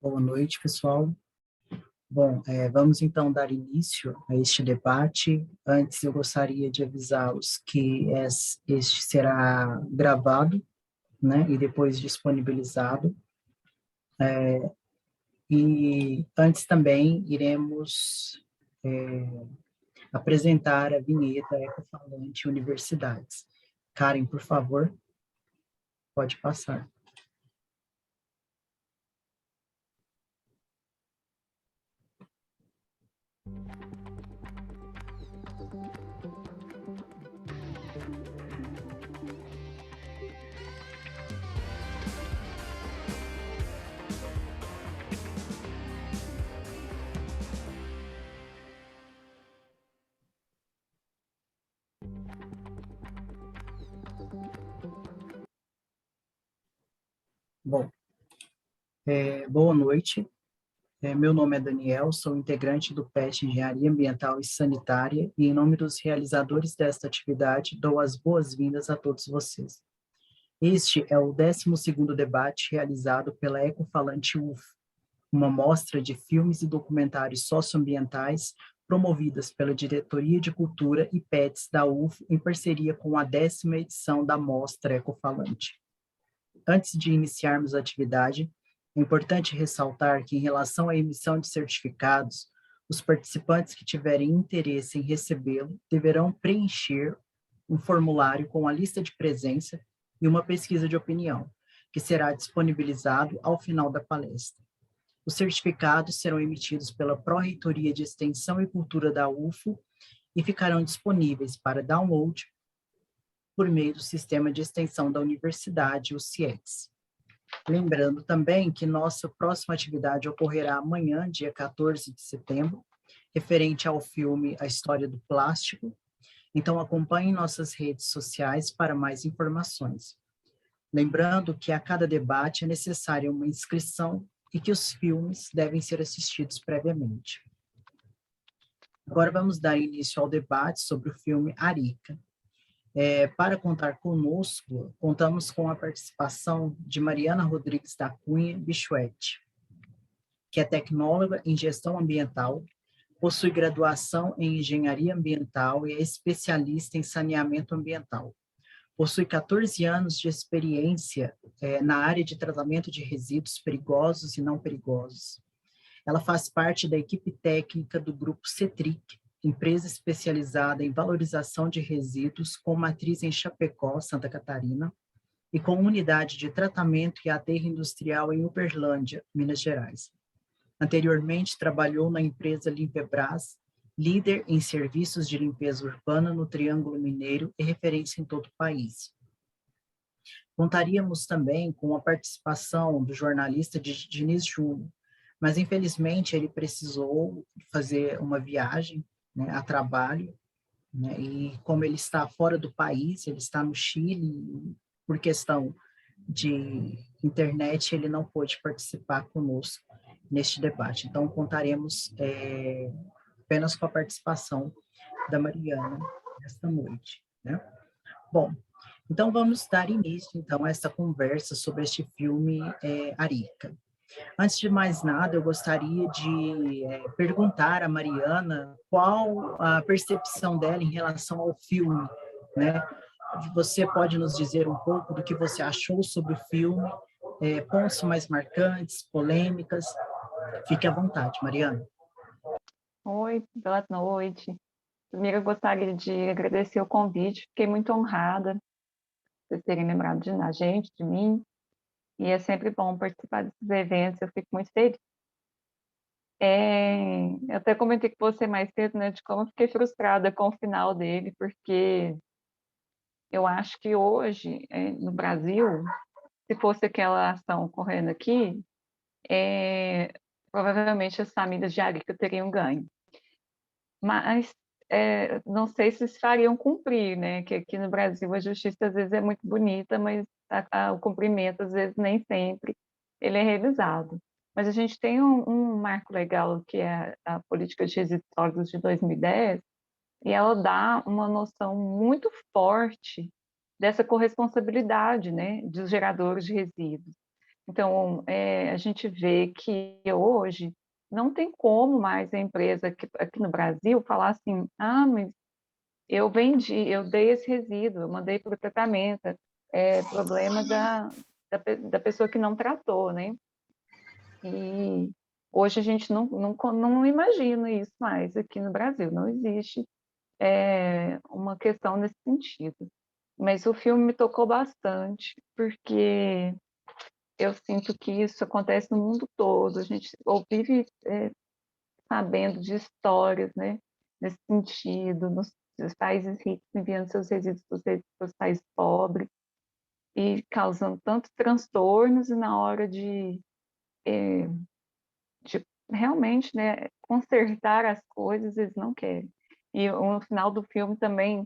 Boa noite, pessoal. Bom, vamos então dar início a este debate. Antes, eu gostaria de avisá-los que este será gravado, né, e depois disponibilizado. E antes também iremos apresentar a vinheta Ecofalante Universidades. Karen, por favor, pode passar. Bom, boa noite. Meu nome é Daniel, sou integrante do PET Engenharia Ambiental e Sanitária e, em nome dos realizadores desta atividade, dou as boas-vindas a todos vocês. Este é o 12º debate realizado pela Ecofalante UF, uma mostra de filmes e documentários socioambientais promovidas pela Diretoria de Cultura e PETs da UF em parceria com a 10ª edição da Mostra Ecofalante. Antes de iniciarmos a atividade, é importante ressaltar que, em relação à emissão de certificados, os participantes que tiverem interesse em recebê-lo deverão preencher um formulário com a lista de presença e uma pesquisa de opinião, que será disponibilizado ao final da palestra. Os certificados serão emitidos pela Pró-Reitoria de Extensão e Cultura da UFO e ficarão disponíveis para download por meio do Sistema de Extensão da Universidade, o CIEX. Lembrando também que nossa próxima atividade ocorrerá amanhã, dia 14 de setembro, referente ao filme A História do Plástico. Então, acompanhe nossas redes sociais para mais informações. Lembrando que a cada debate é necessária uma inscrição e que os filmes devem ser assistidos previamente. Agora vamos dar início ao debate sobre o filme Arica. Para contar conosco, contamos com a participação de Mariana Rodrigues da Cunha Bichuete, que é tecnóloga em gestão ambiental, possui graduação em engenharia ambiental e é especialista em saneamento ambiental. Possui 14 anos de experiência na área de tratamento de resíduos perigosos e não perigosos. Ela faz parte da equipe técnica do grupo CETRIC, empresa especializada em valorização de resíduos com matriz em Chapecó, Santa Catarina, e com unidade de tratamento e aterro industrial em Uberlândia, Minas Gerais. Anteriormente, trabalhou na empresa Limpebras, líder em serviços de limpeza urbana no Triângulo Mineiro e referência em todo o país. Contaríamos também com a participação do jornalista Diniz Júnior, mas infelizmente ele precisou fazer uma viagem, né, a trabalho, né, e como ele está fora do país, ele está no Chile, por questão de internet, ele não pôde participar conosco neste debate. Então, contaremos apenas com a participação da Mariana esta noite, né? Bom, então vamos dar início, então, a essa conversa sobre este filme Arica. Antes de mais nada, eu gostaria de perguntar à Mariana qual a percepção dela em relação ao filme, né? Você pode nos dizer um pouco do que você achou sobre o filme, pontos mais marcantes, polêmicas? Fique à vontade, Mariana. Oi, boa noite. Primeiro, eu gostaria de agradecer o convite, fiquei muito honrada por vocês terem lembrado da gente, de mim, e é sempre bom participar desses eventos, eu fico muito feliz. Eu até comentei com você mais cedo, né, de como eu fiquei frustrada com o final dele, porque eu acho que hoje, no Brasil, se fosse aquela ação ocorrendo aqui, provavelmente as famílias de Arica teriam ganho. Mas não sei se fariam cumprir, né? Que aqui no Brasil a justiça às vezes é muito bonita, mas o cumprimento às vezes nem sempre ele é realizado. Mas a gente tem um marco legal que é a política de resíduos sólidos de 2010, e ela dá uma noção muito forte dessa corresponsabilidade, né, dos geradores de resíduos. Então, a gente vê que hoje não tem como mais a empresa aqui no Brasil falar assim: "Ah, mas eu vendi, eu dei esse resíduo, eu mandei para o tratamento", é problema da pessoa que não tratou, né. E hoje a gente não imagina isso mais aqui no Brasil, não existe, uma questão nesse sentido. Mas o filme me tocou bastante, porque eu sinto que isso acontece no mundo todo, a gente vive, sabendo de histórias, né, nesse sentido, nos países ricos enviando seus resíduos para os países pobres e causando tantos transtornos e na hora de realmente, né, consertar as coisas, eles não querem. E no final do filme também,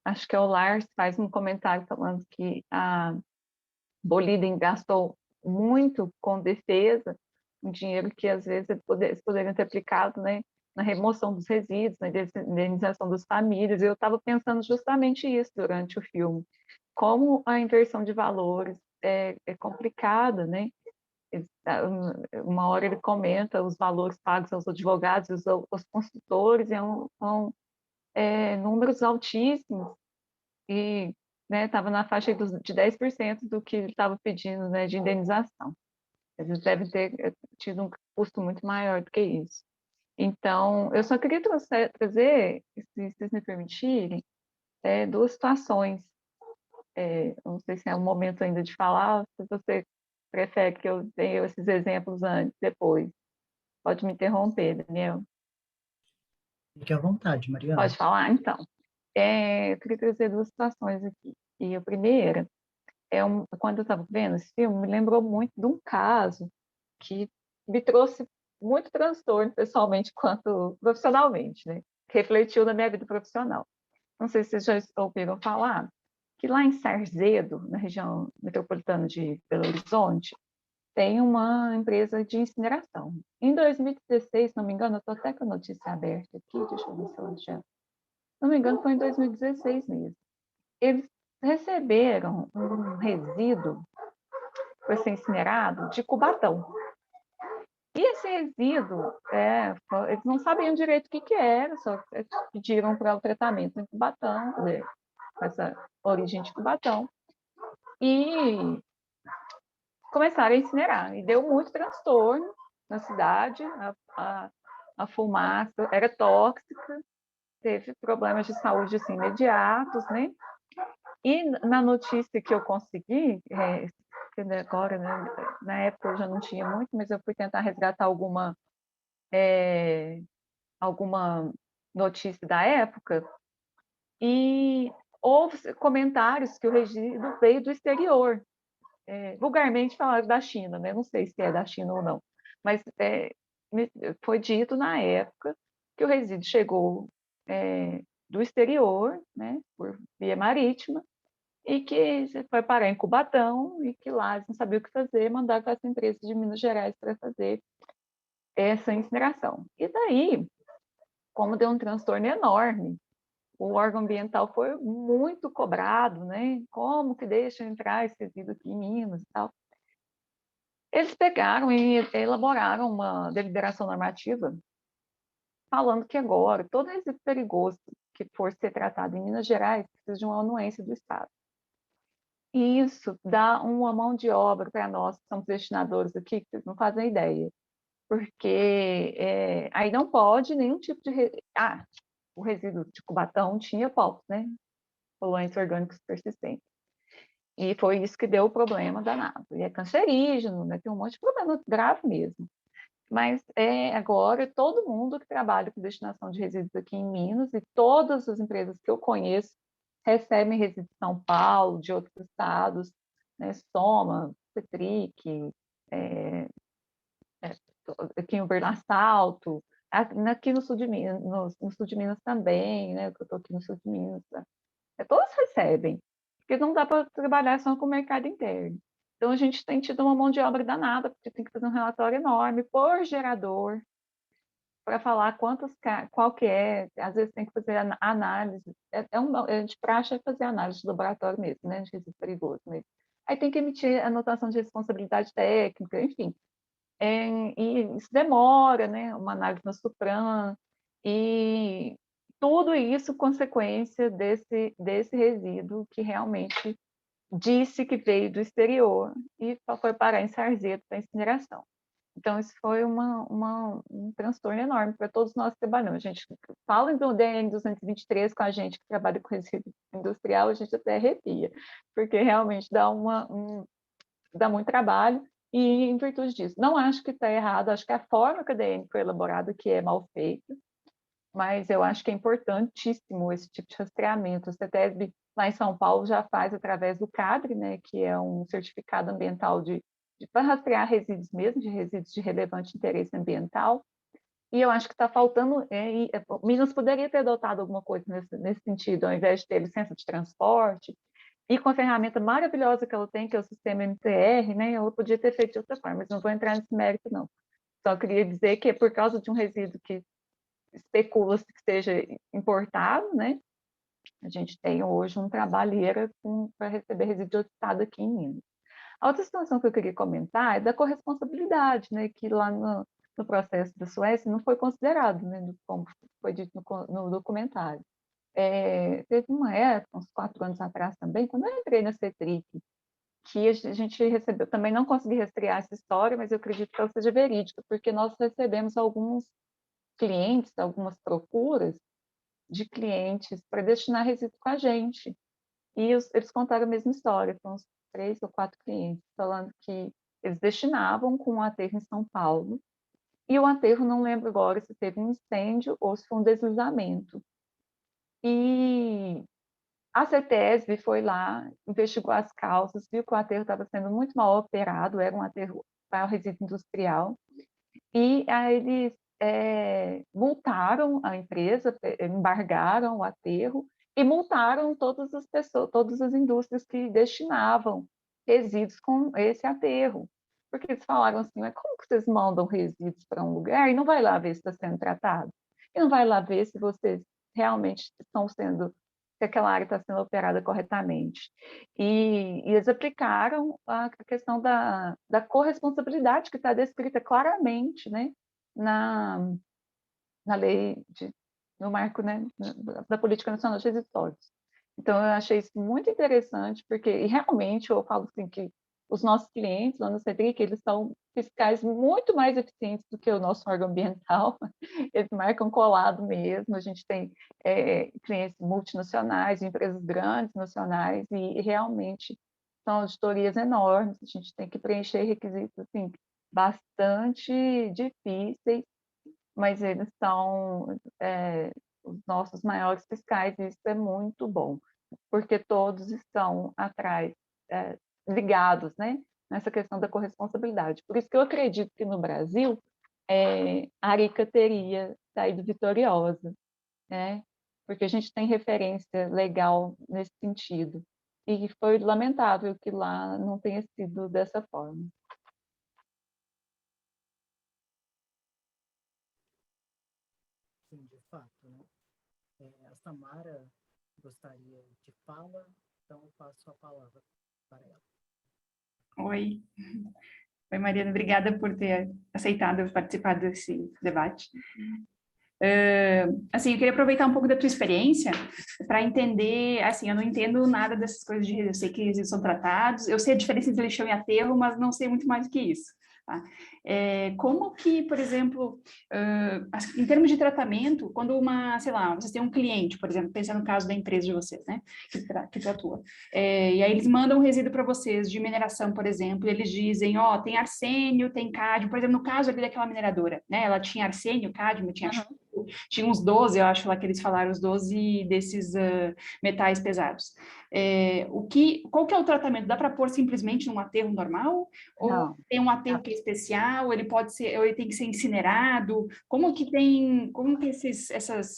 acho que é o Lars faz um comentário falando que a Boliden gastou muito com defesa, um dinheiro que às vezes eles poderiam ter aplicado, né, na remoção dos resíduos, na indenização das famílias. Eu estava pensando justamente isso durante o filme, como a inversão de valores é complicada, né? Uma hora ele comenta os valores pagos aos advogados, aos consultores, são números altíssimos, e estava na faixa de 10% do que ele estava pedindo, né, de indenização. Eles devem ter tido um custo muito maior do que isso. Então, eu só queria trazer, se vocês me permitirem, duas situações. Não sei se é o momento ainda de falar, ou se você prefere que eu tenha esses exemplos antes, depois. Pode me interromper, Daniel. Fique à vontade, Pode Mariana. falar? Então, eu queria trazer duas situações aqui. E a primeira quando eu estava vendo esse filme, me lembrou muito de um caso que me trouxe muito transtorno, pessoalmente, quanto profissionalmente, né? Refletiu na minha vida profissional. Não sei se vocês já ouviram falar que lá em Sarzedo, na região metropolitana de Belo Horizonte, tem uma empresa de incineração. Em 2016, se não me engano, eu estou até com a notícia aberta aqui, deixa eu ver se eu já. Se não me engano, foi em 2016 mesmo. Eles receberam um resíduo para ser incinerado de Cubatão. E esse resíduo, eles não sabiam direito o que era, só pediram para o tratamento em Cubatão, né, com essa origem de Cubatão, e começaram a incinerar. E deu muito transtorno na cidade, a fumaça era tóxica, teve problemas de saúde assim, imediatos, né? E na notícia que eu consegui, agora, né, na época eu já não tinha muito, mas eu fui tentar resgatar alguma notícia da época, e houve comentários que o resíduo veio do exterior. Vulgarmente falaram da China, né? Não sei se é da China ou não, mas foi dito na época que o resíduo chegou do exterior, né, por via marítima, e que foi parar em Cubatão e que lá eles não sabiam o que fazer, mandaram para essa empresa de Minas Gerais para fazer essa incineração. E daí, como deu um transtorno enorme, o órgão ambiental foi muito cobrado, né? Como que deixa entrar esse resíduo aqui em Minas e tal. Eles pegaram e elaboraram uma deliberação normativa falando que agora todo resíduo perigoso que for ser tratado em Minas Gerais precisa de uma anuência do Estado. E isso dá uma mão de obra para nós que somos destinadores aqui, que vocês não fazem ideia. Porque aí não pode nenhum tipo de. O resíduo de Cubatão tinha POPs, né? Poluentes orgânicos persistentes. E foi isso que deu o problema danado. E é cancerígeno, né? Tem um monte de problema grave mesmo. Mas agora todo mundo que trabalha com destinação de resíduos aqui em Minas e todas as empresas que eu conheço recebem resíduos de São Paulo, de outros estados, né? Soma, Cetric, é, aqui em Uberlândia, Salto, aqui no sul de Minas, no sul de Minas também, né? Eu estou aqui no sul de Minas. Tá? Todos recebem, porque não dá para trabalhar só com o mercado interno. Então, a gente tem tido uma mão de obra danada, porque tem que fazer um relatório enorme por gerador, para falar qual que é, às vezes tem que fazer análise, de praxe é fazer análise de laboratório mesmo, né, de resíduo perigoso mesmo. aí tem que emitir a anotação de responsabilidade técnica, enfim. E isso demora, né, uma análise no Supram, e tudo isso consequência desse resíduo que realmente disse que veio do exterior e foi parar em Sarzeto para incineração. Então, isso foi um transtorno enorme para todos nós que trabalhamos. A gente fala do DN 223 com a gente que trabalha com resíduo industrial, a gente até arrepia, porque realmente dá muito trabalho, e em virtude disso. Não acho que está errado, acho que a forma que a DN foi elaborada que é mal feita, mas eu acho que é importantíssimo esse tipo de rastreamento. O CETESB, lá em São Paulo, já faz através do CADRE, né, que é um certificado ambiental para rastrear resíduos mesmo, de resíduos de relevante interesse ambiental, e eu acho que está faltando, Minas poderia ter adotado alguma coisa nesse sentido, ao invés de ter licença de transporte, e com a ferramenta maravilhosa que ela tem, que é o sistema MTR, né, ela podia ter feito de outra forma, mas não vou entrar nesse mérito, não. Só queria dizer que é por causa de um resíduo que especula-se que seja importado, né, a gente tem hoje um trabalheira para receber resíduo de outro estado aqui em Minas. A outra situação que eu queria comentar é da corresponsabilidade, né, que lá no processo da Suécia não foi considerado, né, como foi dito no documentário. Teve uma época, uns 4 anos atrás também, quando eu entrei na CETRIC, que a gente recebeu, também não consegui rastrear essa história, mas eu acredito que ela seja verídica, porque nós recebemos alguns clientes, algumas procuras de clientes para destinar resíduo com a gente. E eles contaram a mesma história, com uns 3 ou 4 clientes, falando que eles destinavam com um aterro em São Paulo, e o aterro, não lembro agora se teve um incêndio ou se foi um deslizamento. E a CETESB foi lá, investigou as causas, viu que o aterro estava sendo muito mal operado, era um aterro para resíduo industrial, e aí eles multaram a empresa, embargaram o aterro e multaram todas as pessoas, todas as indústrias que destinavam resíduos com esse aterro. Porque eles falaram assim, mas como que vocês mandam resíduos para um lugar e não vai lá ver se está sendo tratado? E não vai lá ver se vocês realmente estão sendo, se aquela área está sendo operada corretamente. E eles aplicaram a questão da corresponsabilidade, que está descrita claramente, né, na, na lei, no marco, né, da Política Nacional de Resíduos. Então, eu achei isso muito interessante, porque e realmente eu falo assim que os nossos clientes lá no CETRIC, eles são fiscais muito mais eficientes do que o nosso órgão ambiental, eles marcam colado mesmo, a gente tem clientes multinacionais, empresas grandes, nacionais, e realmente são auditorias enormes, a gente tem que preencher requisitos assim, bastante difíceis, mas eles são os nossos maiores fiscais, e isso é muito bom, porque todos estão atrás, ligados, né, nessa questão da corresponsabilidade. Por isso que eu acredito que no Brasil a Arica teria saído vitoriosa, né, porque a gente tem referência legal nesse sentido. E foi lamentável que lá não tenha sido dessa forma. Sim, de fato, né? A Samara gostaria de fala, então eu passo a palavra para ela. Oi. Oi, Mariana, obrigada por ter aceitado participar desse debate. Assim, eu queria aproveitar um pouco da tua experiência para entender, assim, eu não entendo nada dessas coisas de resíduos, eu sei que resíduos são tratados, eu sei a diferença entre lixão e aterro, mas não sei muito mais do que isso. Tá? Como que, por exemplo, em termos de tratamento, quando sei lá, vocês têm um cliente, por exemplo, pensando no caso da empresa de vocês, né, que tratua, e aí eles mandam um resíduo para vocês de mineração, por exemplo, e eles dizem, ó, tem arsênio, tem cádmio, por exemplo, no caso ali daquela mineradora, né, ela tinha arsênio, cádmio, tinha uns 12, eu acho lá que eles falaram, os 12 desses metais pesados. Qual que é o tratamento? Dá para pôr simplesmente num aterro normal? Ou Não. tem um aterro que é especial? Ele pode ser, ou ele tem que ser incinerado? Como que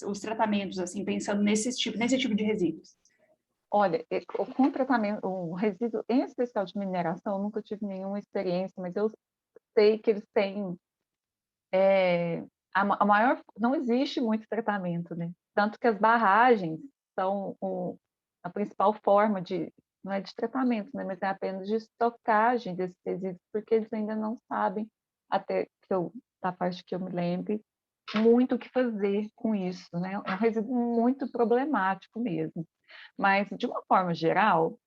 os tratamentos, assim, pensando nesse tipo de resíduos? Olha, com tratamento, o resíduo, em especial de mineração, eu nunca tive nenhuma experiência, mas eu sei que eles têm a maior, não existe muito tratamento, né? Tanto que as barragens são a principal forma de não é de tratamento, né, mas é apenas de estocagem desses resíduos, porque eles ainda não sabem, até que da parte que eu me lembre, muito o que fazer com isso, né? É um resíduo muito problemático mesmo. Mas, de uma forma geral,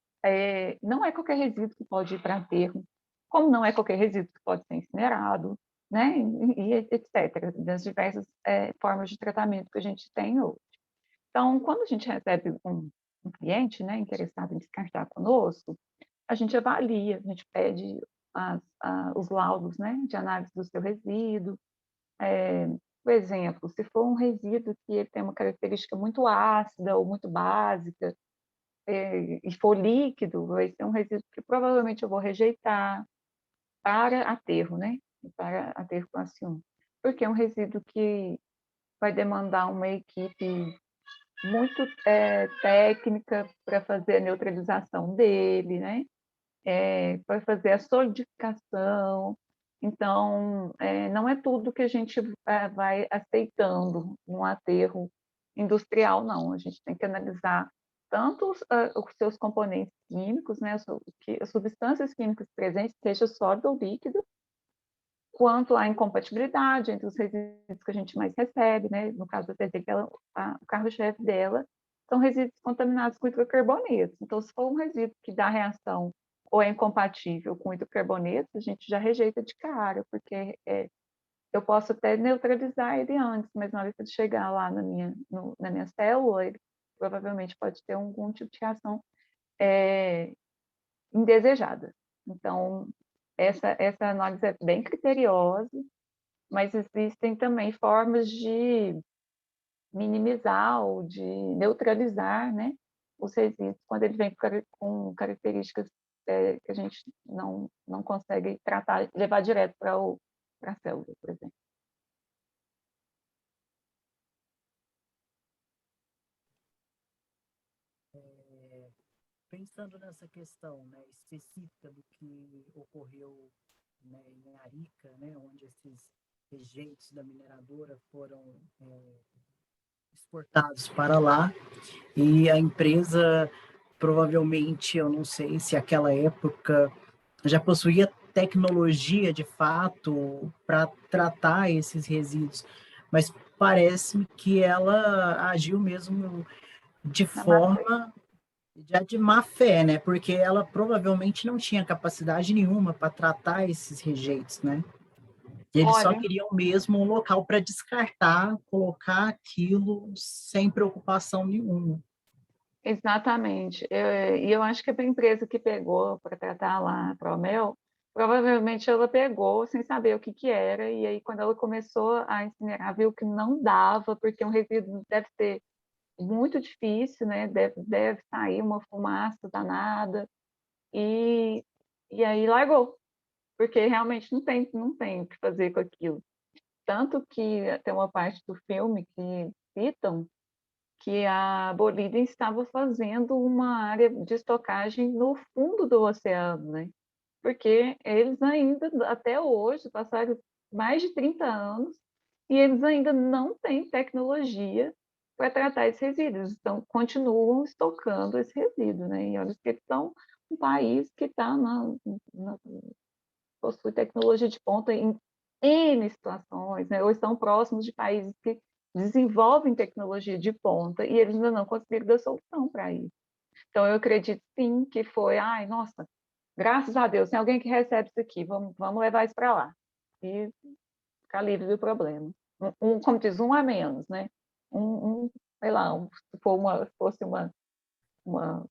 não é qualquer resíduo que pode ir para aterro, como não é qualquer resíduo que pode ser incinerado, né? E etc., das diversas formas de tratamento que a gente tem hoje. Então, quando a gente recebe um cliente, né, interessado em descartar conosco, a gente avalia, a gente pede os laudos, né, de análise do seu resíduo. Por exemplo, se for um resíduo que ele tem uma característica muito ácida ou muito básica, e for líquido, vai ser um resíduo que provavelmente eu vou rejeitar para aterro, né? Para aterro classe 1. Porque é um resíduo que vai demandar uma equipe muito técnica para fazer a neutralização dele, né? Para fazer a solidificação. Então, não é tudo que a gente vai aceitando num aterro industrial, não. A gente tem que analisar tanto os seus componentes químicos, né, as substâncias químicas presentes, seja sólido ou líquido, quanto a incompatibilidade entre os resíduos que a gente mais recebe, né? No caso da TZ, o carro-chefe dela são resíduos contaminados com hidrocarbonetos. Então, se for um resíduo que dá reação ou é incompatível com hidrocarbonetos, a gente já rejeita de cara, porque eu posso até neutralizar ele antes, mas na hora que ele chegar lá na minha célula, ele provavelmente pode ter algum tipo de reação indesejada. Então, essa análise é bem criteriosa, mas existem também formas de minimizar ou de neutralizar, né, os resíduos quando ele vem com características que a gente não consegue tratar, levar direto para a célula, por exemplo. Pensando nessa questão, né, específica do que ocorreu, né, em Arica, né, onde esses rejeitos da mineradora foram exportados para lá, e a empresa provavelmente, eu não sei se aquela época já possuía tecnologia de fato para tratar esses resíduos, mas parece-me que ela agiu mesmo de forma já de má fé, né? Porque ela provavelmente não tinha capacidade nenhuma para tratar esses rejeitos, né? E eles só Olha, queriam mesmo um local para descartar, colocar aquilo sem preocupação nenhuma. exatamente. E eu acho que a empresa que pegou para tratar lá a Promel, provavelmente ela pegou sem saber o que era, e aí quando ela começou a incinerar, viu que não dava, porque um resíduo deve ser muito difícil, né? Deve sair uma fumaça danada, e, e aí largou, porque realmente não tem o que fazer com aquilo. Tanto que tem uma parte do filme que citam que a Bolívia estava fazendo uma área de estocagem no fundo do oceano, né? Porque eles ainda, até hoje, passaram mais de 30 anos, e eles ainda não têm tecnologia para tratar esses resíduos, então continuam estocando esse resíduo, né? E olha que eles são um país que está possui tecnologia de ponta em N situações, né? Ou estão próximos de países que desenvolvem tecnologia de ponta e eles ainda não conseguiram dar solução para isso. Então, eu acredito sim que foi, ai, nossa, graças a Deus, tem alguém que recebe isso aqui, vamos levar isso para lá e ficar livre do problema. Como diz, um a menos, né? Sei lá, se fosse uma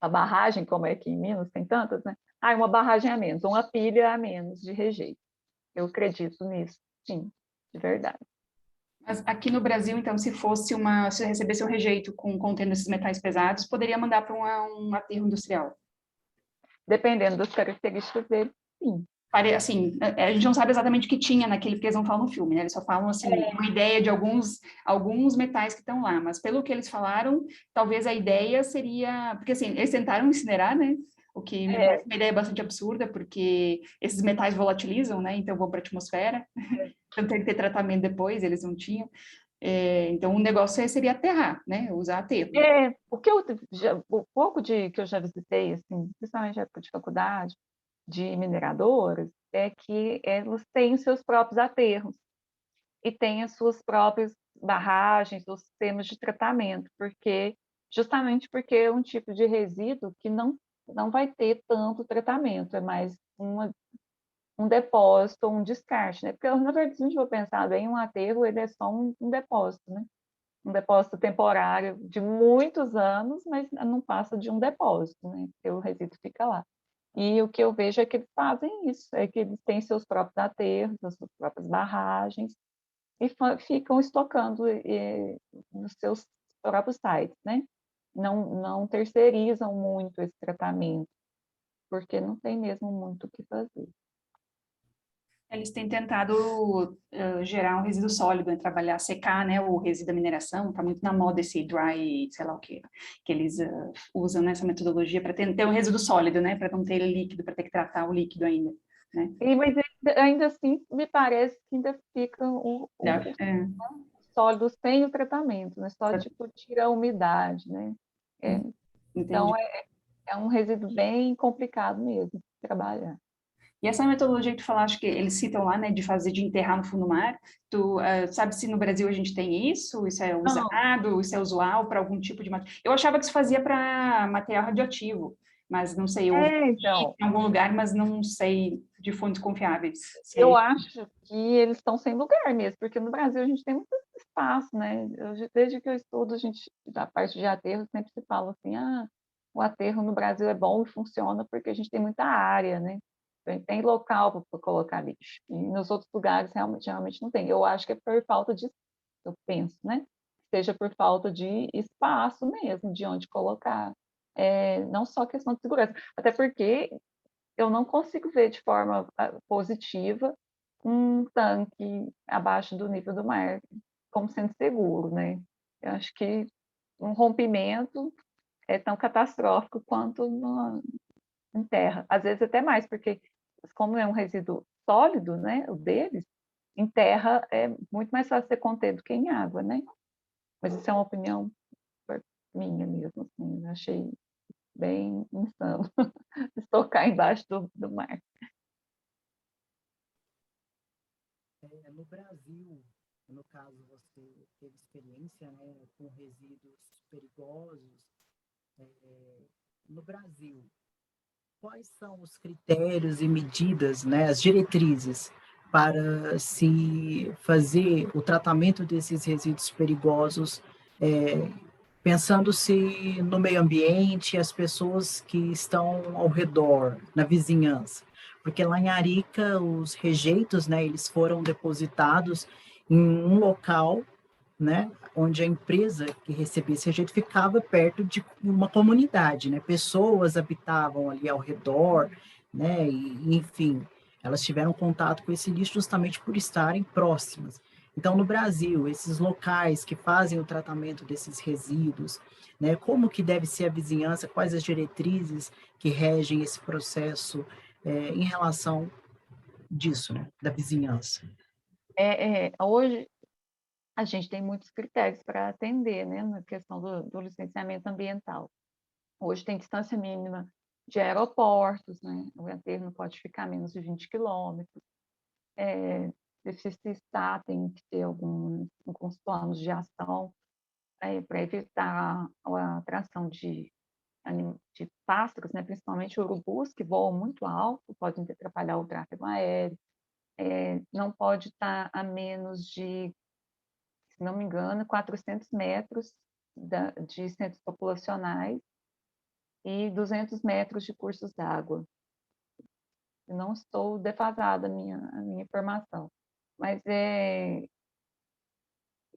barragem, como é aqui em Minas, tem tantas, né? Ah, uma barragem a menos, uma pilha a menos de rejeito. Eu acredito nisso, sim, de verdade. Mas aqui no Brasil, então, se recebesse um rejeito contendo esses metais pesados, poderia mandar para um aterro industrial. Dependendo das características dele, sim. Assim, a gente não sabe exatamente o que tinha naquele, porque eles não falam no filme, né? Eles só falam, assim, uma ideia de alguns metais que estão lá, mas pelo que eles falaram, talvez a ideia seria... Porque, assim, eles tentaram incinerar, né? O que me parece uma ideia bastante absurda, porque esses metais volatilizam, né? Então vão para a atmosfera. Então tem que ter tratamento depois, eles não tinham. Então, o negócio seria aterrar, né? Usar aterro. O pouco que eu já visitei, assim, principalmente na época de faculdade, de mineradoras, é que elas têm os seus próprios aterros e têm as suas próprias barragens, os sistemas de tratamento, justamente porque é um tipo de resíduo que não vai ter tanto tratamento, é mais um depósito, um descarte, né? Porque, na verdade, se a gente for pensar bem, um aterro, ele é só um depósito, né? Um depósito temporário de muitos anos, mas não passa de um depósito, né? Porque o resíduo fica lá. E o que eu vejo é que eles fazem isso, é que eles têm seus próprios aterros, as suas próprias barragens, e ficam estocando nos seus próprios sites, né? Não terceirizam muito esse tratamento, porque não tem mesmo muito o que fazer. Eles têm tentado gerar um resíduo sólido, né? Trabalhar, secar, né? O resíduo da mineração, está muito na moda esse dry, sei lá o quê, que eles usam nessa metodologia para ter um resíduo sólido, né? Para não ter líquido, para ter que tratar o líquido ainda, né? Mas ainda assim, me parece que ainda fica o sólido sem o tratamento, né? Só tipo tira a umidade, né? Então é um resíduo bem complicado mesmo de trabalhar. E essa metodologia que tu falaste que eles citam lá, né, de enterrar no fundo do mar, tu sabe se no Brasil a gente tem isso? Isso é usado? Isso é usual para algum tipo de material? Eu achava que isso fazia para material radioativo, mas não sei, eu ouvi Então, em algum lugar, mas não sei de fontes confiáveis. eu acho que eles estão sem lugar mesmo, porque no Brasil a gente tem muito espaço, né? Desde que eu estudo, da parte de aterro, sempre se fala assim, o aterro no Brasil é bom e funciona porque a gente tem muita área, né? Tem local para colocar lixo. E nos outros lugares realmente não tem. Eu acho que é por falta de, eu penso, né? Seja por falta de espaço mesmo, de onde colocar. Não só questão de segurança, até porque eu não consigo ver de forma positiva um tanque abaixo do nível do mar como sendo seguro, né? Eu acho que um rompimento é tão catastrófico quanto em terra. Às vezes até mais, porque como é um resíduo sólido, né, o deles, em terra é muito mais fácil ser conter do que em água, né? Mas isso é uma opinião minha mesmo, assim, eu achei bem insano estocar embaixo do mar. No Brasil, no caso, você teve experiência, né, com resíduos perigosos. No Brasil, quais são os critérios e medidas, né, as diretrizes para se fazer o tratamento desses resíduos perigosos, pensando-se no meio ambiente e as pessoas que estão ao redor, na vizinhança? Porque lá em Arica, os rejeitos, né, eles foram depositados em um local, né, onde a empresa que recebia esse rejeito ficava perto de uma comunidade, né, pessoas habitavam ali ao redor, né, e, enfim, elas tiveram contato com esse lixo justamente por estarem próximas. Então, no Brasil, esses locais que fazem o tratamento desses resíduos, né, como que deve ser a vizinhança, quais as diretrizes que regem esse processo em relação disso, né, da vizinhança? Hoje a gente tem muitos critérios para atender, né, na questão do licenciamento ambiental. Hoje tem distância mínima de aeroportos, né, o aterro não pode ficar a menos de 20 quilômetros. Se está, tem que ter alguns planos de ação para evitar a atração de pássaros, né, principalmente urubus, que voam muito alto, podem atrapalhar o tráfego aéreo. Não pode estar a menos de, se não me engano, 400 metros de centros populacionais e 200 metros de cursos d'água. Não estou defasada a minha informação, mas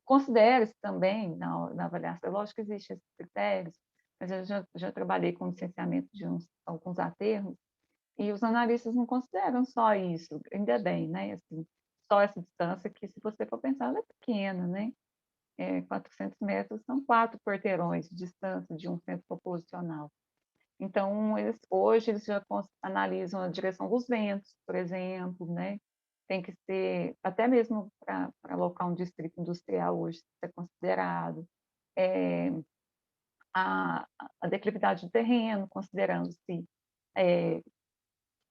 considera-se também na avaliação, lógico que existem esses critérios, mas eu já trabalhei com licenciamento de alguns aterros, e os analistas não consideram só isso, ainda bem, né? Assim, só essa distância que, se você for pensar, ela é pequena, né? 400 metros são 4 quarteirões de distância de um centro populacional. Então, hoje eles já analisam a direção dos ventos, por exemplo, né? tem que ser, até mesmo para alocar um distrito industrial hoje, ser considerado, é, a declividade do terreno, considerando-se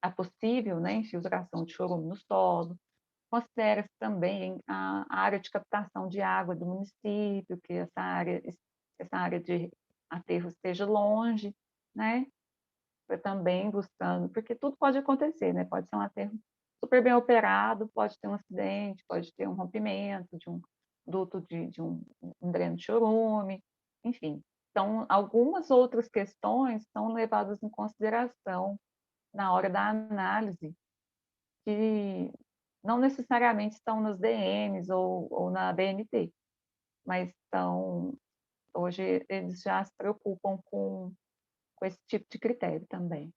a possível, né, infiltração de chorume no solo, considera-se também a área de captação de água do município, que essa área de aterro esteja longe, né, também buscando, porque tudo pode acontecer, né, pode ser um aterro super bem operado, pode ter um acidente, pode ter um rompimento de um duto de um dreno de chorume, enfim. Então, algumas outras questões são levadas em consideração na hora da análise, que não necessariamente estão nos DMs ou na BNT, mas hoje eles já se preocupam com esse tipo de critério também.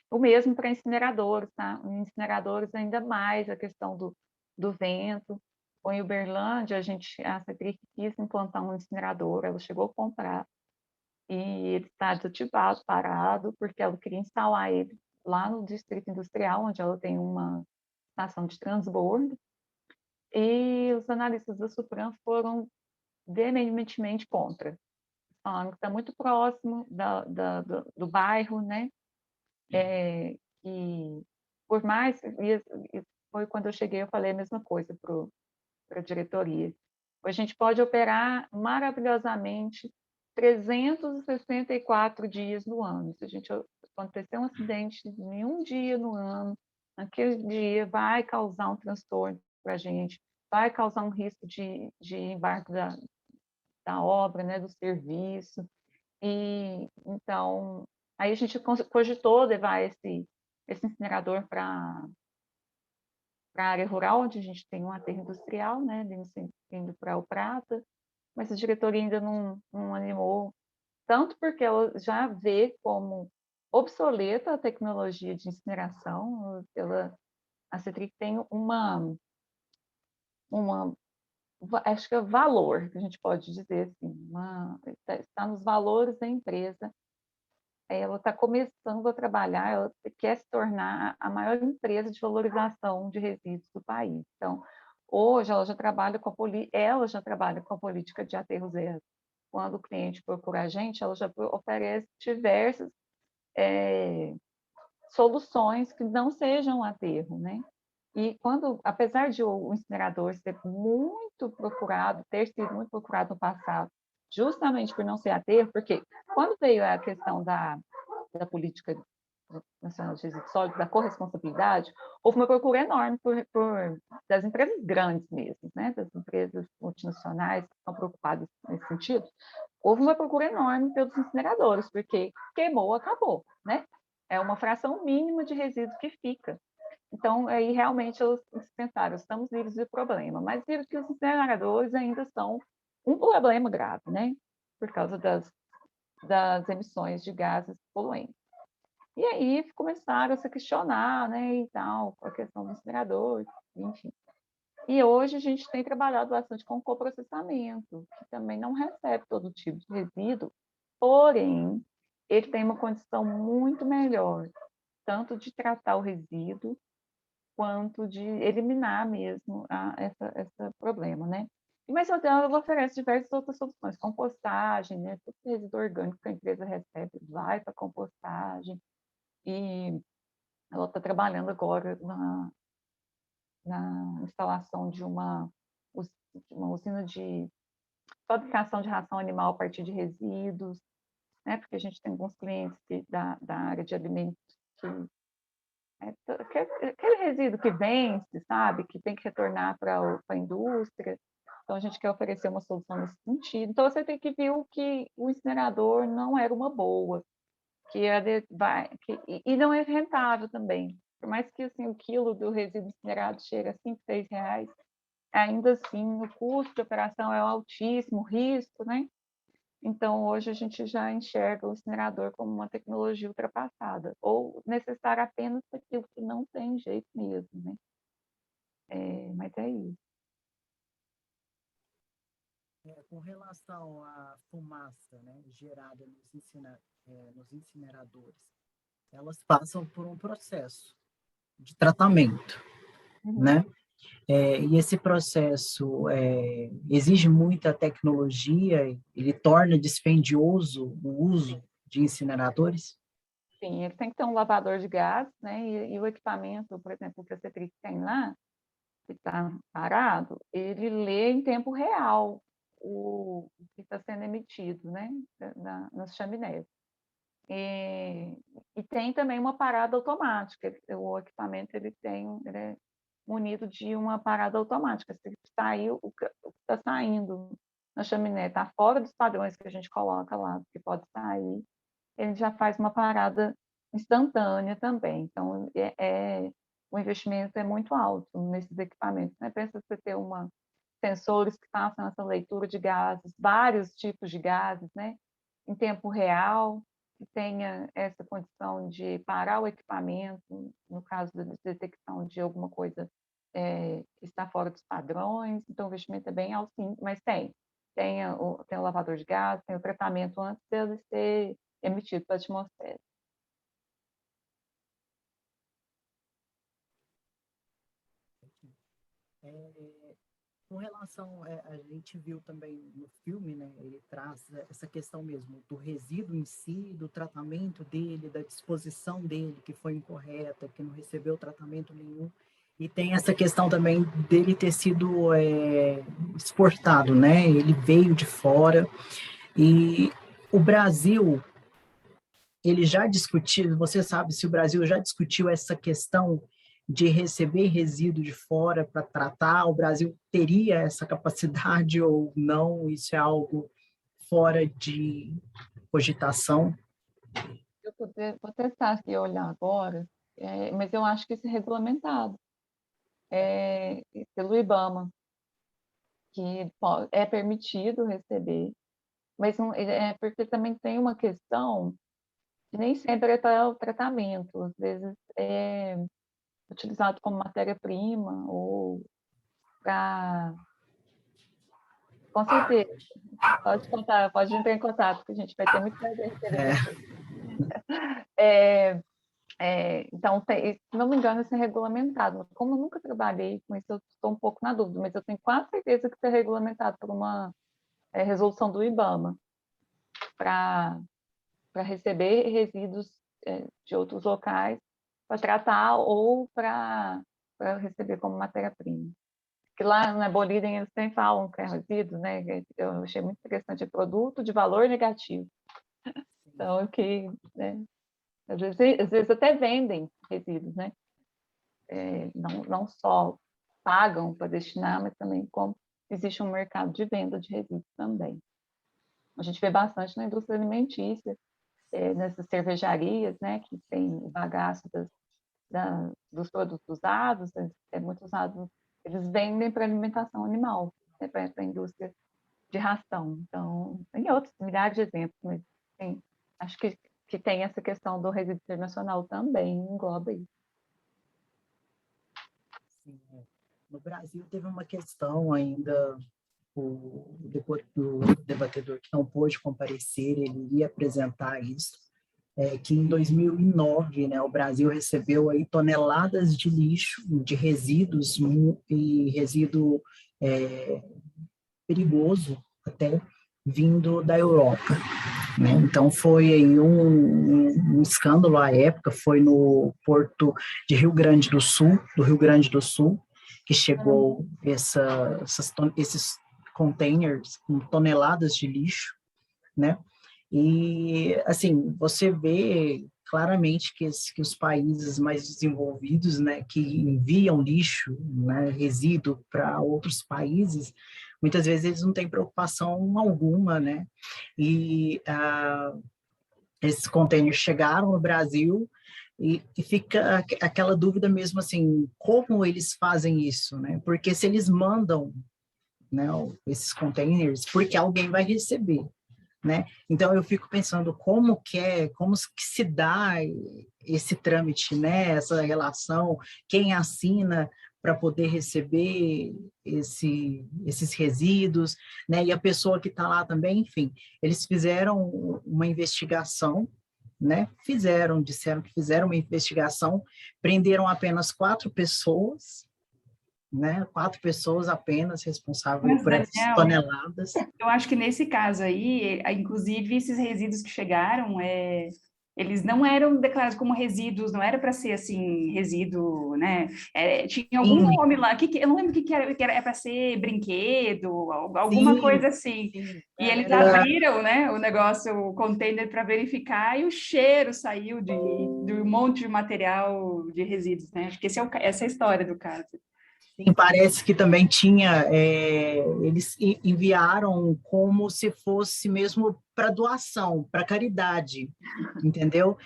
O mesmo para incineradores, tá? Em incineradores ainda mais a questão do vento. Em Uberlândia, a CETRIC quis implantar um incinerador, ela chegou a comprar, e ele está desativado, parado, porque ela queria instalar ele lá no distrito industrial, onde ela tem uma estação de transbordo, e os analistas da Supram foram veementemente contra, falando que está muito próximo do bairro, né? E por mais, e foi quando eu cheguei, eu falei a mesma coisa para a diretoria. A gente pode operar maravilhosamente 364 dias no ano. Se a gente acontecer um acidente em um dia no ano, aquele dia vai causar um transtorno para a gente, vai causar um risco de embarque da obra, né, do serviço. E então, aí a gente cogitou levar esse incinerador para a área rural, onde a gente tem um aterro industrial, né, indo para o Prata, mas a diretoria ainda não animou, tanto porque ela já vê como obsoleta a tecnologia de incineração. A CETRIC tem acho que é valor, que a gente pode dizer assim, está nos valores da empresa. Ela está começando a trabalhar, ela quer se tornar a maior empresa de valorização de resíduos do país. Então, hoje ela já trabalha com a política de aterro zero. Quando o cliente procura a gente, ela já oferece diversas soluções que não sejam aterro, né? E apesar de o incinerador ser muito procurado, ter sido muito procurado no passado, justamente por não ser aterro, porque quando veio a questão da política nacional de resíduos sólidos, da corresponsabilidade, houve uma procura enorme das empresas grandes mesmo, né? Das empresas multinacionais que estão preocupadas nesse sentido. Houve uma procura enorme pelos incineradores, porque queimou, acabou, né? É uma fração mínima de resíduo que fica. Então, aí realmente eles pensaram, estamos livres do problema, mas viram que os incineradores ainda são um problema grave, né? Por causa das emissões de gases poluentes. E aí começaram a se questionar, né, e tal, com a questão do incinerador, enfim. E hoje a gente tem trabalhado bastante com coprocessamento, que também não recebe todo tipo de resíduo, porém, ele tem uma condição muito melhor, tanto de tratar o resíduo, quanto de eliminar mesmo esse problema, né? Mas ela oferece diversas outras soluções, compostagem, né? Todo resíduo orgânico que a empresa recebe vai para compostagem, e ela está trabalhando agora na instalação de uma usina de fabricação de ração animal a partir de resíduos, né? Porque a gente tem alguns clientes da área de alimentos aquele resíduo que vence, sabe? Que tem que retornar para a indústria. Então, a gente quer oferecer uma solução nesse sentido. Então, você tem que ver que o incinerador não era uma boa, e não é rentável também. Por mais que assim, o quilo do resíduo incinerado chegue a 5, 6 reais, ainda assim o custo de operação é altíssimo, o risco, né? Então, hoje a gente já enxerga o incinerador como uma tecnologia ultrapassada, ou necessária apenas para aquilo que não tem jeito mesmo, né? Mas é isso. Com relação à fumaça, né, gerada nos incineradores, elas passam por um processo de tratamento, né? E esse processo exige muita tecnologia, ele torna dispendioso o uso de incineradores? Sim, ele tem que ter um lavador de gás, né? E o equipamento, por exemplo, que a CETRIC tem lá, que está parado, ele lê em tempo real o que está sendo emitido, né? Nas chaminés. E tem também uma parada automática. O equipamento ele é munido de uma parada automática. Se sair o que está saindo na chaminé está fora dos padrões que a gente coloca lá, que pode sair, ele já faz uma parada instantânea também. Então, o investimento é muito alto nesses equipamentos. Né? Pensa você ter sensores que façam essa leitura de gases, vários tipos de gases, né? Em tempo real, que tenha essa condição de parar o equipamento, no caso da detecção de alguma coisa que está fora dos padrões. Então, o investimento é bem alto, sim, mas tem o lavador de gás, tem o tratamento antes dele ser emitido para a atmosfera. Com relação, a gente viu também no filme, né, ele traz essa questão mesmo do resíduo em si, do tratamento dele, da disposição dele, que foi incorreta, que não recebeu tratamento nenhum, e tem essa questão também dele ter sido exportado, né, ele veio de fora, e o Brasil, ele já discutiu, você sabe se o Brasil já discutiu essa questão de receber resíduo de fora para tratar? O Brasil teria essa capacidade ou não? Isso é algo fora de cogitação? Eu vou testar aqui e olhar agora, mas eu acho que isso é regulamentado pelo IBAMA, que é permitido receber, mas não, porque também tem uma questão que nem sempre é para o tratamento, às vezes é utilizado como matéria-prima ou para... Com certeza, pode contar, pode entrar em contato, que a gente vai ter muito prazer em receber É, você. É, então, se não me engano, isso é regulamentado. Como eu nunca trabalhei com isso, eu estou um pouco na dúvida, mas eu tenho quase certeza que isso é regulamentado por uma resolução do IBAMA para receber resíduos de outros locais para tratar ou para receber como matéria-prima. Que lá na Bolívia eles sempre falam que é resíduo, né? Eu achei muito interessante, é produto de valor negativo. Então, que, né? Às vezes até vendem resíduos, né? Não só pagam para destinar, mas também como existe um mercado de venda de resíduos também. A gente vê bastante na indústria alimentícia, nessas cervejarias, né, que tem o bagaço dos produtos usados, é muito usado, eles vendem para alimentação animal, né, para a indústria de ração. Então, tem outros milhares de exemplos, mas acho que tem essa questão do resíduo internacional também, engloba isso. sim, no Brasil teve uma questão ainda, o debatedor que não pôde comparecer, ele iria apresentar isso, que em 2009, né, o Brasil recebeu aí toneladas de lixo, de resíduos e resíduo perigoso até vindo da Europa, né? Então foi aí um escândalo à época, foi no porto de Rio Grande do Sul, que chegou esses containers com toneladas de lixo, né? E, assim, você vê claramente que os países mais desenvolvidos, né, que enviam lixo, né, resíduo para outros países, muitas vezes eles não têm preocupação alguma, né? E esses containers chegaram no Brasil e fica aquela dúvida mesmo, assim, como eles fazem isso, né? Porque se eles mandam, né, esses containers, porque alguém vai receber, né? Então eu fico pensando como que se dá esse trâmite, né? Essa relação, quem assina para poder receber esses resíduos, né? E a pessoa que está lá também, enfim, eles fizeram uma investigação, né? Disseram que fizeram uma investigação, prenderam apenas 4 pessoas, né? 4 pessoas apenas responsáveis Mas, por essas Daniel, toneladas. eu acho que nesse caso aí, inclusive esses resíduos que chegaram, eles não eram declarados como resíduos, não era para ser assim, resíduo, né? Tinha algum Sim, nome lá, eu não lembro o que era é para ser brinquedo, alguma sim, coisa assim. Sim, E eles era, abriram, né, o negócio, o container para verificar, e o cheiro saiu de um monte de material de resíduos, né? Acho que essa é a história do caso. sim, parece que também tinha, eles enviaram como se fosse mesmo para doação, para caridade, entendeu?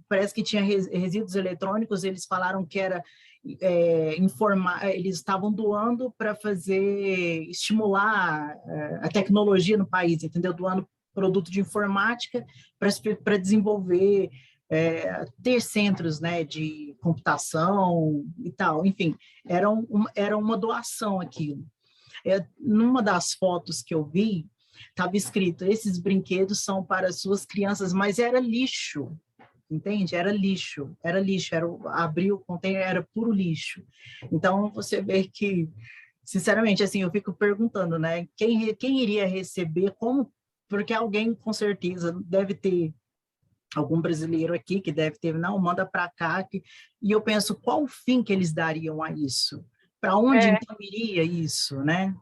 Parece que tinha resíduos eletrônicos, eles falaram que era eles estavam doando para estimular a tecnologia no país, entendeu? Doando produto de informática para desenvolver, ter centros, né, de computação e tal, enfim, era uma doação aquilo. Numa das fotos que eu vi, estava escrito, esses brinquedos são para as suas crianças, mas era lixo, entende? Era lixo, abrir o container, era puro lixo. Então, você vê que, sinceramente, assim, eu fico perguntando, né, quem iria receber, como, porque alguém, com certeza, deve ter algum brasileiro aqui que deve ter, não, manda para cá, e eu penso, qual o fim que eles dariam a isso? Para onde é, então iria isso, né?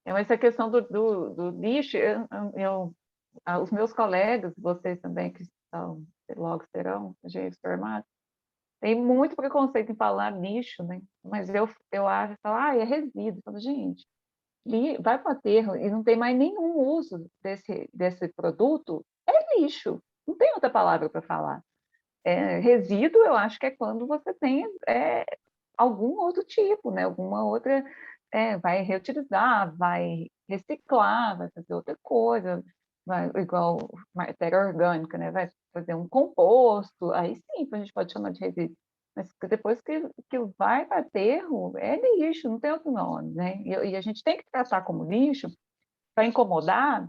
essa questão do lixo, os meus colegas, vocês também que estão, logo serão engenheiros formados, tem muito preconceito em falar lixo, né? Mas eu acho, é resíduo. Eu falo, gente, vai para o aterro e não tem mais nenhum uso desse produto, é lixo. Não tem outra palavra para falar. Resíduo, eu acho que é quando você tem algum outro tipo, né? Alguma outra, vai reutilizar, vai reciclar, vai fazer outra coisa, igual matéria orgânica, né? Vai fazer um composto, aí sim a gente pode chamar de resíduo. Mas depois que vai para aterro, é lixo, não tem outro nome, né? E a gente tem que tratar como lixo para incomodar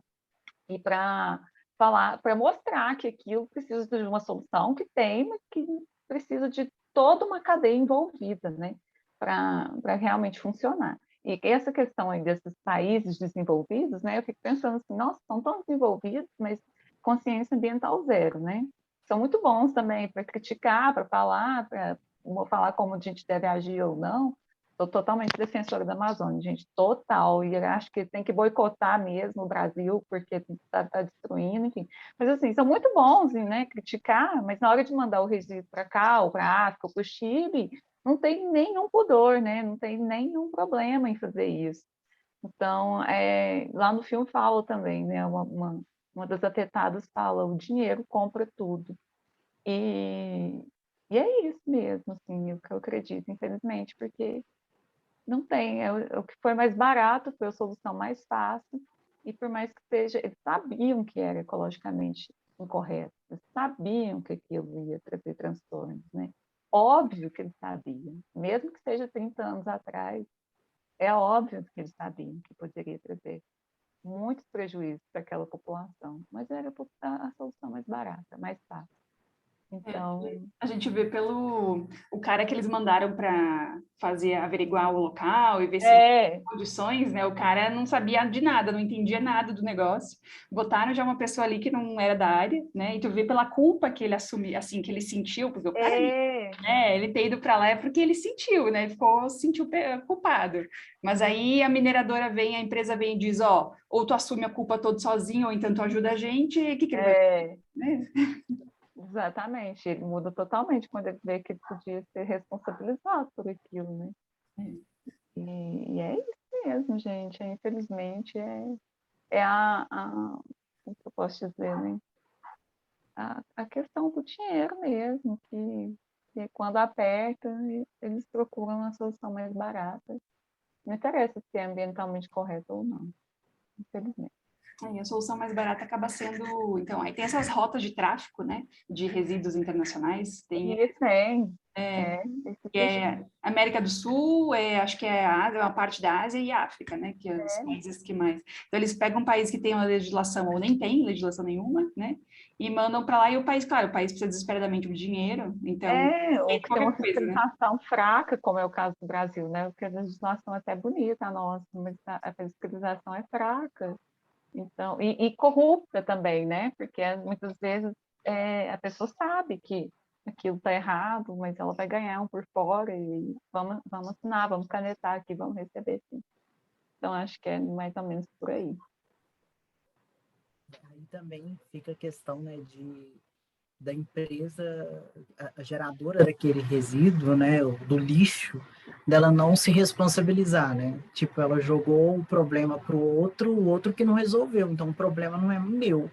e para falar, para mostrar que aquilo precisa de uma solução que tem, mas que precisa de toda uma cadeia envolvida, né, para realmente funcionar. E essa questão aí desses países desenvolvidos, né, eu fico pensando assim, nossa, são tão desenvolvidos, mas consciência ambiental zero, né? São muito bons também para criticar, para falar como a gente deve agir ou não. Sou totalmente defensora da Amazônia, gente, total, e acho que tem que boicotar mesmo o Brasil, porque está destruindo, enfim. Mas, assim, são muito bons em, né, criticar, mas na hora de mandar o resíduo para cá, ou para a África, ou para o Chile, não tem nenhum pudor, né, não tem nenhum problema em fazer isso. Então, lá no filme fala também, né, uma das afetadas fala, o dinheiro compra tudo. E, e é isso mesmo, assim, o que eu acredito, infelizmente, porque não tem, o que foi mais barato, foi a solução mais fácil, e por mais que seja, eles sabiam que era ecologicamente incorreto, eles sabiam que aquilo ia trazer transtornos, né? Óbvio que eles sabiam, mesmo que seja 30 anos atrás, é óbvio que eles sabiam que poderia trazer muitos prejuízos para aquela população, mas era a solução mais barata, mais fácil. Então, A gente vê pelo o cara que eles mandaram para averiguar o local e ver se condições, né? O cara não sabia de nada, não entendia nada do negócio. Botaram já uma pessoa ali que não era da área, né? E tu vê pela culpa que ele assumiu, assim, que ele sentiu, porque o cara, né, ele ter ido para lá é porque ele sentiu, né? Se sentiu culpado. Mas aí a mineradora vem, a empresa vem e diz, ó, ou tu assume a culpa todo sozinho, ou então tu ajuda a gente, o que ele vai fazer? Né? exatamente, ele muda totalmente quando ele vê que ele podia ser responsabilizado por aquilo, né? E é isso mesmo, gente. Infelizmente, como que eu posso dizer, né? A questão do dinheiro mesmo, que quando aperta, eles procuram uma solução mais barata. Não interessa se é ambientalmente correto ou não, infelizmente. A solução mais barata acaba sendo... Então, aí tem essas rotas de tráfico, né? De resíduos internacionais. Tem, E tem. Que é América do Sul, acho que é a Ásia, uma parte da Ásia e África, né? Que é os países que mais... Então, eles pegam um país que tem uma legislação ou nem tem legislação nenhuma, né? E mandam para lá, e o país, claro, o país precisa desesperadamente de dinheiro, então... Ou que tem uma coisa, né? fiscalização fraca, como é o caso do Brasil, né? Porque a legislação é até bonita, a nossa, mas a fiscalização é fraca. Então, e corrupta também, né? Porque muitas vezes a pessoa sabe que aquilo está errado, mas ela vai ganhar um por fora e vamos assinar, vamos canetar aqui, vamos receber, sim. Então, acho que é mais ou menos por aí. Aí também fica a questão, né, da empresa, a geradora daquele resíduo, né, do lixo, dela não se responsabilizar, né? Tipo, ela jogou o problema para o outro que não resolveu, então o problema não é meu,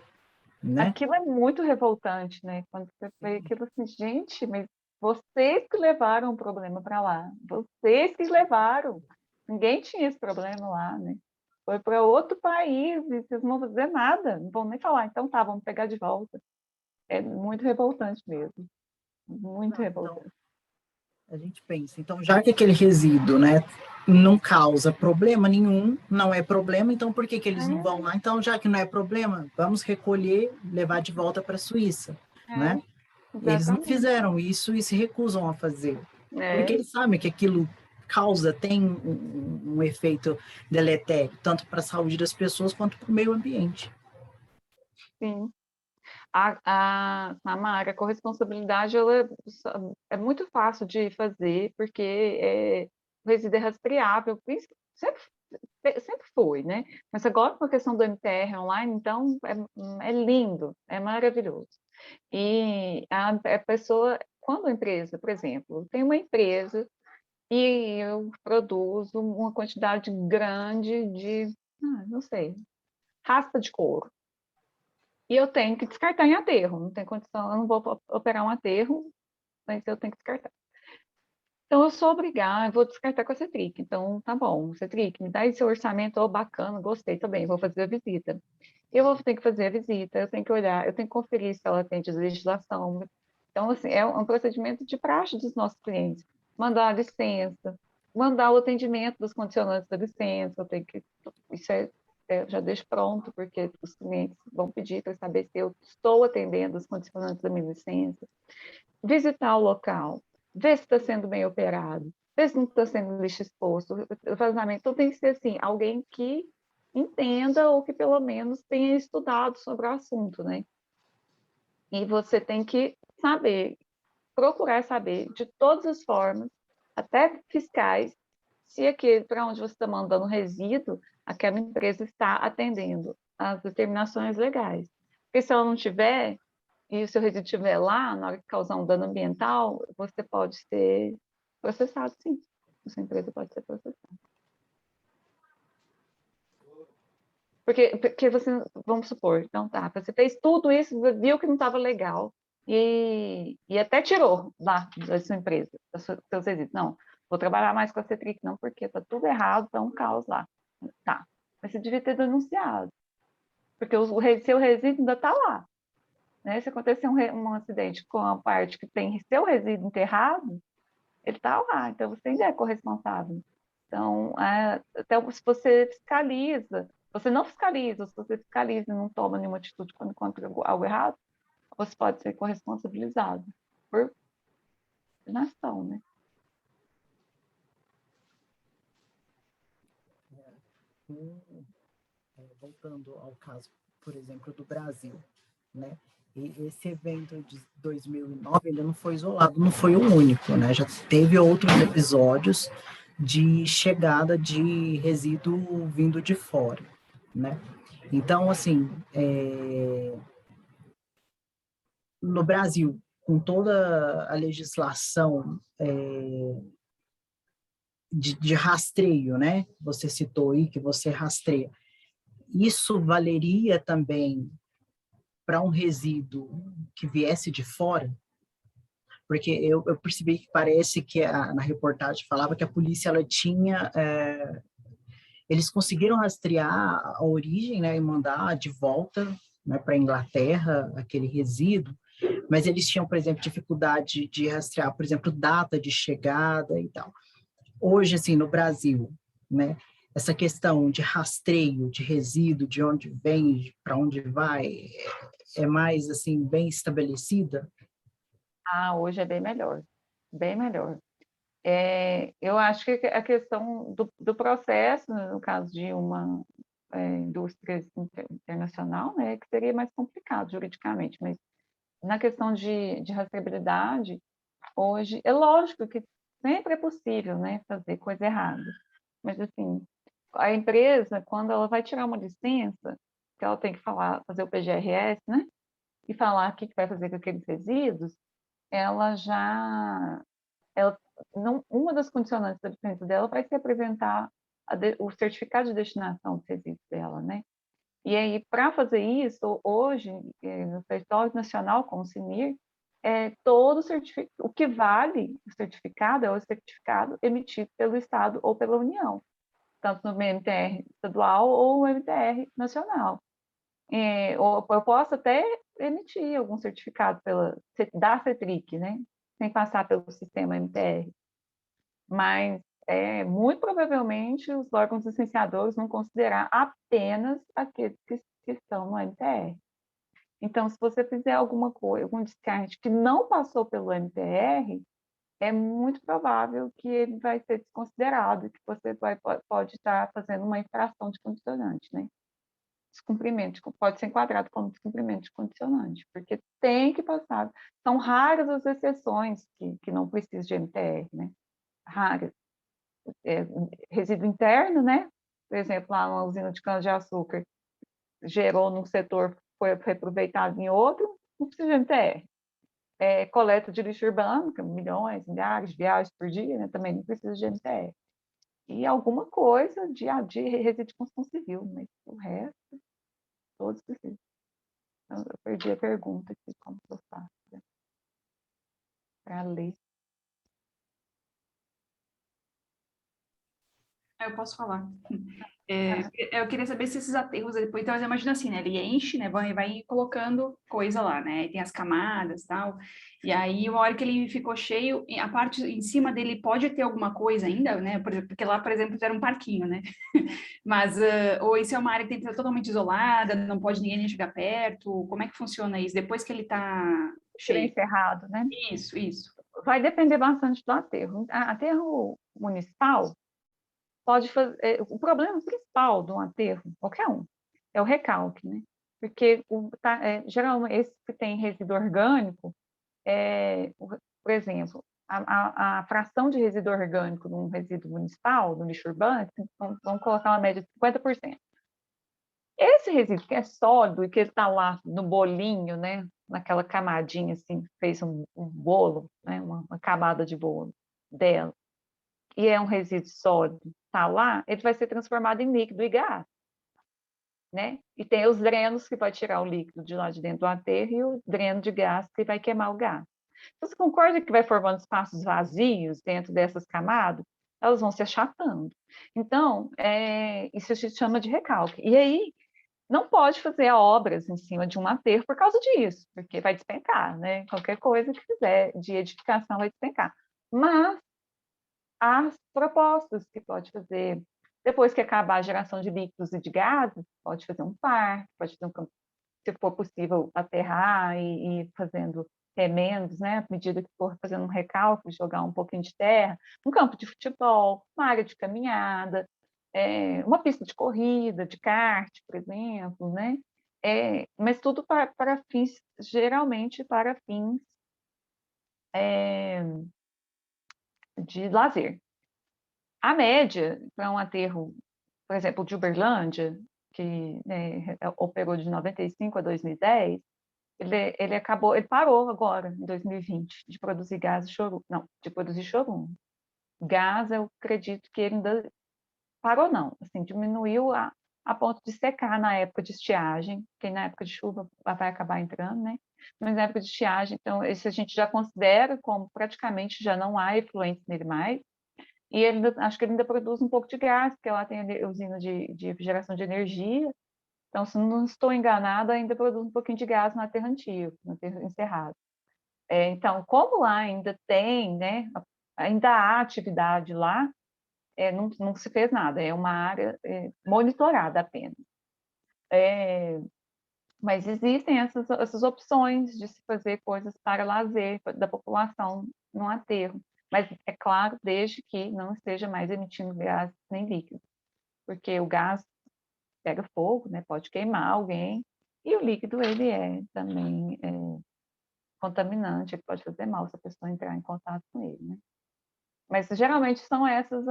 né? Aquilo é muito revoltante, né? Quando você vê aquilo assim, gente, mas vocês que levaram o problema para lá, vocês que levaram. Ninguém tinha esse problema lá, né? Foi para outro país e vocês não vão fazer nada, não vão nem falar, então tá, vamos pegar de volta. É muito revoltante mesmo, muito revoltante. Então, a gente pensa, então, já que aquele resíduo, né, não causa problema nenhum, não é problema, então por que eles não vão lá? Então, já que não é problema, vamos recolher, levar de volta para a Suíça, né? Eles não fizeram isso e se recusam a fazer, porque eles sabem que aquilo tem um efeito deletério, tanto para a saúde das pessoas quanto para o meio ambiente. Sim. A corresponsabilidade ela é muito fácil de fazer, porque o resíduo é rastreável, sempre foi, né? Mas agora com a questão do MTR online, então é lindo, é maravilhoso. E a pessoa, quando a empresa, por exemplo, tem uma empresa e eu produzo uma quantidade grande de, não sei, raspa de couro. E eu tenho que descartar em aterro, não tem condição, eu não vou operar um aterro, mas eu tenho que descartar. Então, eu sou obrigada, eu vou descartar com a Cetric. Então, tá bom, Cetric, me dá esse orçamento, bacana, gostei, também, vou fazer a visita. Eu vou ter que fazer a visita, eu tenho que olhar, eu tenho que conferir se ela atende a legislação. Então, assim, é um procedimento de praxe dos nossos clientes. Mandar a licença, mandar o atendimento dos condicionantes da licença, eu tenho que... Isso eu já deixo pronto, porque os clientes vão pedir para saber se eu estou atendendo os condicionantes da minha licença. Visitar o local, ver se está sendo bem operado, ver se não está sendo lixo exposto, o vazamento. Então, tem que ser assim, alguém que entenda ou que pelo menos tenha estudado sobre o assunto, né? E você tem que saber, procurar saber de todas as formas, até fiscais, se aquele para onde você está mandando resíduo, aquela empresa está atendendo às determinações legais. Porque se ela não tiver, e o seu resíduo estiver lá, na hora de causar um dano ambiental, você pode ser processado, sim. A sua empresa pode ser processada. Porque você, vamos supor, então tá, você fez tudo isso, viu que não estava legal, e até tirou lá da sua empresa, dos seus resíduos. Não, vou trabalhar mais com a Cetric, não, porque está tudo errado, está um caos lá. Tá, mas você devia ter denunciado, porque o seu resíduo ainda está lá. Né? Se acontecer um acidente com a parte que tem seu resíduo enterrado, ele está lá, então você ainda é corresponsável. Então, até se você fiscaliza, você não fiscaliza, se você fiscaliza e não toma nenhuma atitude quando encontra algo errado, você pode ser corresponsabilizado por nação, né? Voltando ao caso, por exemplo, do Brasil, né? E esse evento de 2009 ele não foi isolado, não foi o único, né? Já teve outros episódios de chegada de resíduo vindo de fora, né? Então, assim, no Brasil, com toda a legislação de rastreio, né? Você citou aí que você rastreia. Isso valeria também para um resíduo que viesse de fora? Porque eu percebi que parece que na reportagem falava que a polícia ela tinha eles conseguiram rastrear a origem, né, e mandar de volta, né, para a Inglaterra aquele resíduo, mas eles tinham, por exemplo, dificuldade de rastrear, por exemplo, data de chegada e tal. Hoje, assim, no Brasil, né, essa questão de rastreio de resíduo, de onde vem, para onde vai, é mais, assim, bem estabelecida? Hoje é bem melhor, bem melhor. Eu acho que a questão do processo, no caso de uma indústria internacional, né, que seria mais complicado juridicamente, mas na questão de rastreabilidade, hoje, é lógico que sempre é possível, né, fazer coisa errada, mas assim, a empresa, quando ela vai tirar uma licença, que ela tem que fazer o PGRS, né, e falar o que vai fazer com aqueles resíduos, ela já, ela, não, uma das condicionantes da licença dela vai ser apresentar o certificado de destinação dos resíduos dela, né? E aí, para fazer isso, hoje, no território nacional, com o CNIR, todo o que vale o certificado é o certificado emitido pelo Estado ou pela União, tanto no MTR estadual ou no MTR nacional. Ou eu posso até emitir algum certificado da CETRIC, né? Sem passar pelo sistema MTR. Mas, muito provavelmente, os órgãos licenciadores vão considerar apenas aqueles que estão no MTR. Então, se você fizer alguma coisa, algum descarte que não passou pelo MTR, é muito provável que ele vai ser desconsiderado e que você pode estar fazendo uma infração de condicionante, né? Descumprimento, pode ser enquadrado como descumprimento de condicionante, porque tem que passar. São raras as exceções que não precisam de MTR, né? Raras. Resíduo interno, né? Por exemplo, lá uma usina de cana-de-açúcar gerou num setor, foi reaproveitado em outro, não precisa de MTR. Coleta de lixo urbano, que milhões, milhares de viagens por dia, né? Também não precisa de MTR. E alguma coisa de resíduo de construção civil, mas o resto, todos precisam. Então, eu perdi a pergunta aqui, como que eu faço, né? Para ler. Eu posso falar. Eu queria saber se esses aterros, depois, então, imagina assim, né? Ele enche, né? Vai colocando coisa lá, né? Tem as camadas e tal. E aí, uma hora que ele ficou cheio, a parte em cima dele pode ter alguma coisa ainda, né? Porque lá, por exemplo, era um parquinho, né? Mas, ou isso é uma área que tem que ser totalmente isolada, não pode ninguém nem chegar perto. Como é que funciona isso? Depois que ele está cheio? Encerrado, né? Isso. Vai depender bastante do aterro. Aterro municipal pode fazer. O problema principal de um aterro, qualquer um, é o recalque, né? Porque geralmente esse que tem resíduo orgânico, por exemplo, a fração de resíduo orgânico num resíduo municipal, no lixo urbano, vamos colocar uma média de 50%. Esse resíduo que é sólido e que está lá no bolinho, né? Naquela camadinha assim, fez um bolo, né? Uma camada de bolo dela, e é um resíduo sólido, está lá, ele vai ser transformado em líquido e gás, né? E tem os drenos que vai tirar o líquido de lá de dentro do aterro e o dreno de gás que vai queimar o gás. Você concorda que vai formando espaços vazios dentro dessas camadas? Elas vão se achatando. Então, isso se chama de recalque. E aí, não pode fazer obras em cima de um aterro por causa disso, porque vai despencar, né? Qualquer coisa que fizer de edificação vai despencar. Mas as propostas que pode fazer, depois que acabar a geração de líquidos e de gases, pode fazer um parque, pode ter se for possível, aterrar e ir fazendo remendos, né? À medida que for fazendo um recalque, jogar um pouquinho de terra, um campo de futebol, uma área de caminhada, uma pista de corrida, de kart, por exemplo, né? Mas tudo para fins, geralmente para fins de lazer. A média para um aterro, por exemplo, de Uberlândia, que, né, operou de 95 a 2010, ele parou agora, em 2020, de produzir gás de chorume. Não, de produzir chorume. Gás, eu acredito que ele ainda parou, não. Assim, diminuiu a ponto de secar na época de estiagem, porque na época de chuva vai acabar entrando, né? Mas na época de estiagem, então, esse a gente já considera como praticamente já não há efluentes nele mais. E acho que ele ainda produz um pouco de gás, porque lá tem a usina de geração de energia. Então, se não estou enganada, ainda produz um pouquinho de gás no aterro antigo, no aterro encerrado. Então, como lá ainda tem, né, ainda há atividade lá, não se fez nada, é uma área monitorada apenas. Mas existem essas opções de se fazer coisas para lazer da população no aterro. Mas, é claro, desde que não esteja mais emitindo gás nem líquido, porque o gás pega fogo, né, pode queimar alguém, e o líquido ele também contaminante, ele pode fazer mal se a pessoa entrar em contato com ele, né? Mas geralmente são essas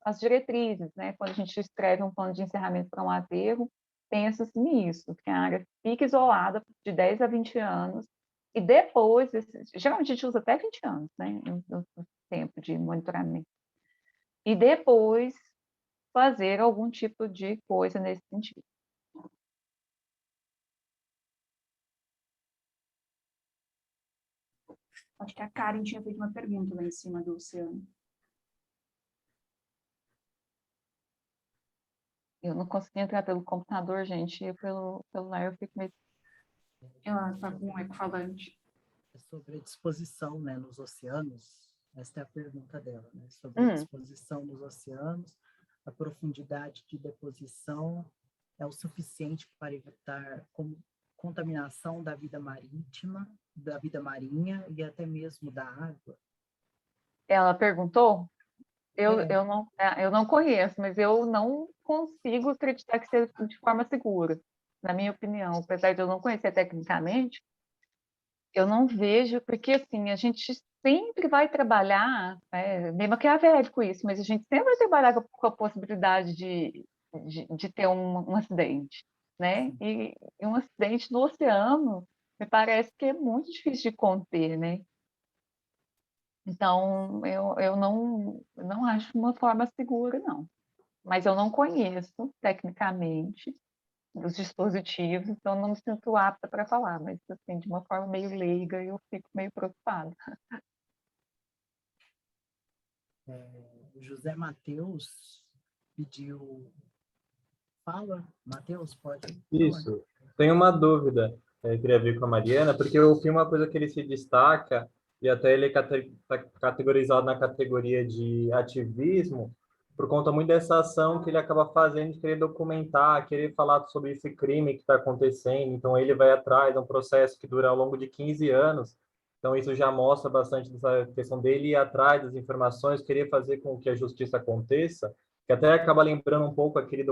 as diretrizes, né? Quando a gente escreve um plano de encerramento para um aterro, pensa-se nisso, que a área fica isolada de 10 a 20 anos, e depois, geralmente a gente usa até 20 anos, né? No tempo de monitoramento. E depois fazer algum tipo de coisa nesse sentido. Acho que a Karen tinha feito uma pergunta lá em cima do oceano. Eu não consegui entrar pelo computador, gente, e pelo celular eu fico meio... Ela está com um eco-falante. Sobre a disposição, né, nos oceanos, esta é a pergunta dela, né, sobre a disposição nos oceanos, a profundidade de deposição é o suficiente para evitar contaminação da vida marítima, da vida marinha e até mesmo da água? Ela perguntou? É. Eu não conheço, mas eu não consigo acreditar que seja de forma segura, na minha opinião. Apesar de eu não conhecer tecnicamente, eu não vejo, porque assim, a gente sempre vai trabalhar, meio maquiavélico isso, mas a gente sempre vai trabalhar com a possibilidade de ter um acidente, né? E um acidente no oceano me parece que é muito difícil de conter, né? Então, eu não acho uma forma segura, não. Mas eu não conheço tecnicamente os dispositivos, então não me sinto apta para falar, mas assim, de uma forma meio leiga, eu fico meio preocupada. O José Matheus pediu... Fala, Matheus, pode falar. Isso. Tenho uma dúvida, queria ver com a Mariana, porque o filme é uma coisa que ele se destaca, e até ele é categorizado na categoria de ativismo, por conta muito dessa ação que ele acaba fazendo de querer documentar, querer falar sobre esse crime que está acontecendo. Então, ele vai atrás, é um processo que dura ao longo de 15 anos. Então, isso já mostra bastante dessa questão dele ir atrás das informações, querer fazer com que a justiça aconteça, que até acaba lembrando um pouco aquele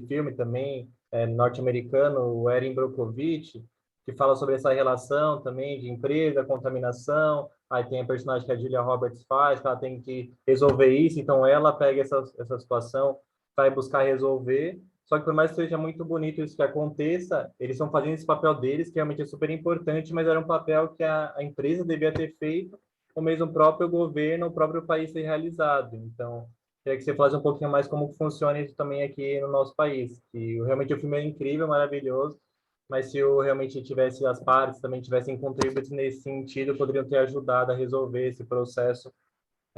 filme também, norte-americano, o Erin Brockovich, que fala sobre essa relação também de empresa, contaminação. Aí tem a personagem que a Julia Roberts faz, que ela tem que resolver isso, então ela pega essa situação, vai buscar resolver. Só que por mais que seja muito bonito isso que aconteça, eles estão fazendo esse papel deles, que realmente é super importante, mas era um papel que a empresa devia ter feito, ou mesmo o próprio governo, o próprio país ter realizado. Então, queria que você falasse um pouquinho mais como funciona isso também aqui no nosso país. Que realmente o filme é incrível, maravilhoso, mas se realmente tivesse as partes também tivessem contribuído nesse sentido, poderiam ter ajudado a resolver esse processo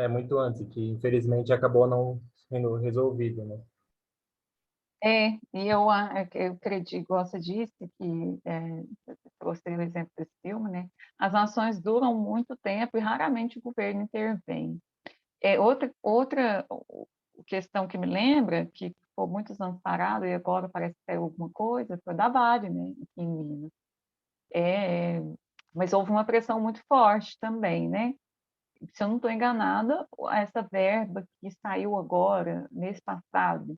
muito antes, que infelizmente acabou não sendo resolvido, né? E eu acredito, gosto disso, que trouxe o exemplo desse filme, né? As ações duram muito tempo e raramente o governo intervém. Outra questão que me lembra, que ficou muitos anos parado e agora parece que saiu alguma coisa, foi da Vale, né, aqui em Minas. Mas houve uma pressão muito forte também, né? Se eu não estou enganada, essa verba que saiu agora, mês passado,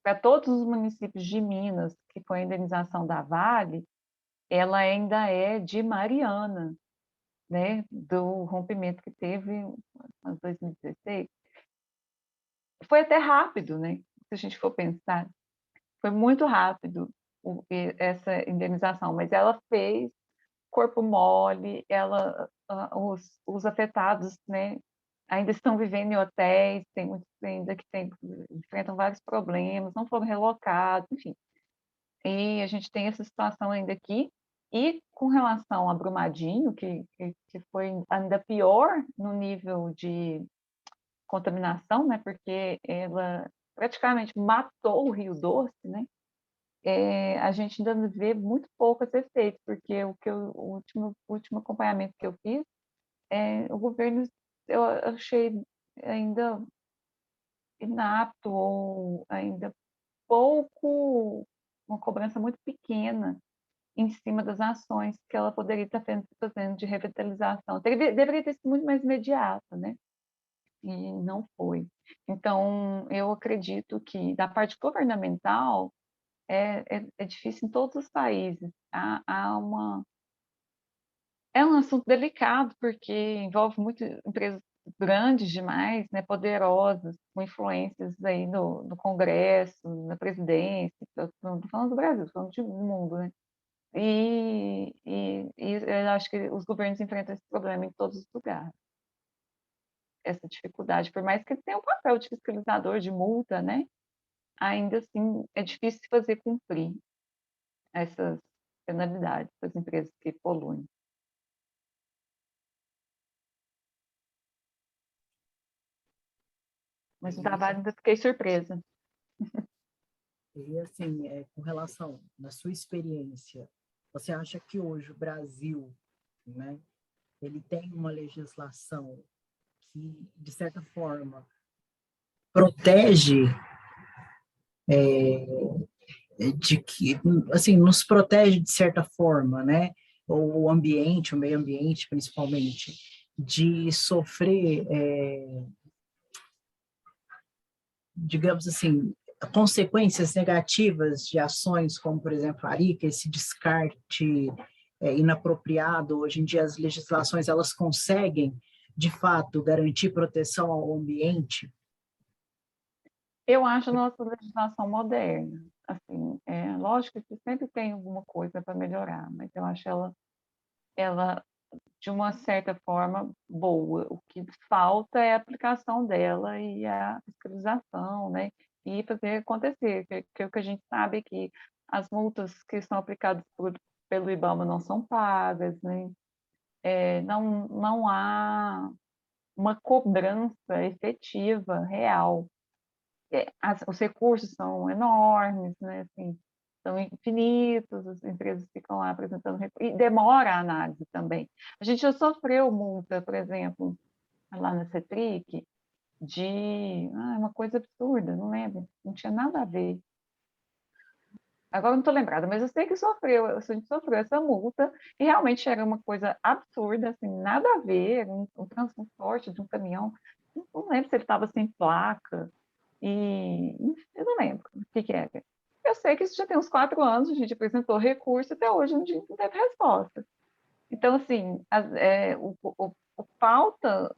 para todos os municípios de Minas, que foi a indenização da Vale, ela ainda é de Mariana, né, do rompimento que teve em 2016. Foi até rápido, né? Se a gente for pensar, foi muito rápido essa indenização, mas ela fez corpo mole, os afetados, né, ainda estão vivendo em hotéis, tem muitos ainda que enfrentam vários problemas, não foram relocados, enfim. E a gente tem essa situação ainda aqui. E com relação a Brumadinho, que foi ainda pior no nível de contaminação, né, porque ela praticamente matou o Rio Doce, né? a gente ainda vê muito pouco a ser feito, porque o último acompanhamento que eu fiz, o governo, eu achei ainda inapto ou ainda pouco, uma cobrança muito pequena em cima das ações que ela poderia estar fazendo de revitalização. Deveria ter sido muito mais imediata, né? E não foi. Então, eu acredito que, da parte governamental, é difícil em todos os países. É um assunto delicado, porque envolve muito empresas grandes demais, né, poderosas, com influências aí no Congresso, na presidência. Estou falando do Brasil, estou falando do mundo, né? E eu acho que os governos enfrentam esse problema em todos os lugares. Essa dificuldade, por mais que ele tenha um papel de fiscalizador, de multa, né? Ainda assim, é difícil fazer cumprir essas penalidades para as empresas que poluem. Mas no trabalho ainda fiquei surpresa. E assim, com relação, na sua experiência, você acha que hoje o Brasil, né, ele tem uma legislação que, de certa forma, protege, de que, assim, nos protege de certa forma, né, o ambiente, o meio ambiente, principalmente, de sofrer, digamos assim, consequências negativas de ações como, por exemplo, a Arica, esse descarte inapropriado. Hoje em dia as legislações elas conseguem, de fato, garantir proteção ao ambiente. Eu acho a nossa legislação moderna. Assim, lógico que sempre tem alguma coisa para melhorar, mas eu acho ela, de uma certa forma, boa. O que falta é a aplicação dela e a fiscalização, né? E fazer acontecer, que o que a gente sabe é que as multas que são aplicadas pelo IBAMA não são pagas, né? Não há uma cobrança efetiva, real. Os recursos são enormes, né? Assim, são infinitos, as empresas ficam lá apresentando recursos, e demora a análise também. A gente já sofreu multa, por exemplo, lá na CETRIC, de uma coisa absurda, não lembro, não tinha nada a ver. Agora não estou lembrada, mas eu sei que a gente sofreu essa multa, e realmente era uma coisa absurda, assim, nada a ver, um transporte de um caminhão, não lembro se ele estava sem placa, e eu não lembro o que era. Eu sei que isso já tem uns 4 anos, a gente apresentou recurso, até hoje a gente não teve resposta. Então, assim, o falta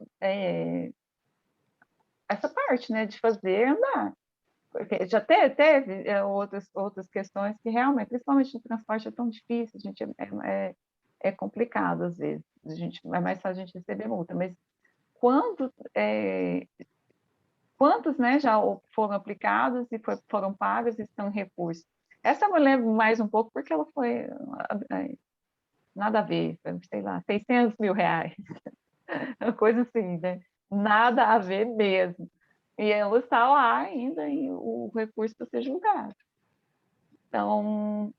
essa parte, né, de fazer andar. Porque já teve outras questões que realmente, principalmente no transporte, é tão difícil, a gente é complicado às vezes. É mais fácil a gente receber multa, mas quando quantos, né, já foram aplicados e foram pagos e estão em recurso? Essa eu me lembro mais um pouco porque ela foi nada a ver, sei lá, 600 mil reais, uma coisa assim, né? Nada a ver mesmo. E ela está lá ainda e o recurso para ser julgado. Então,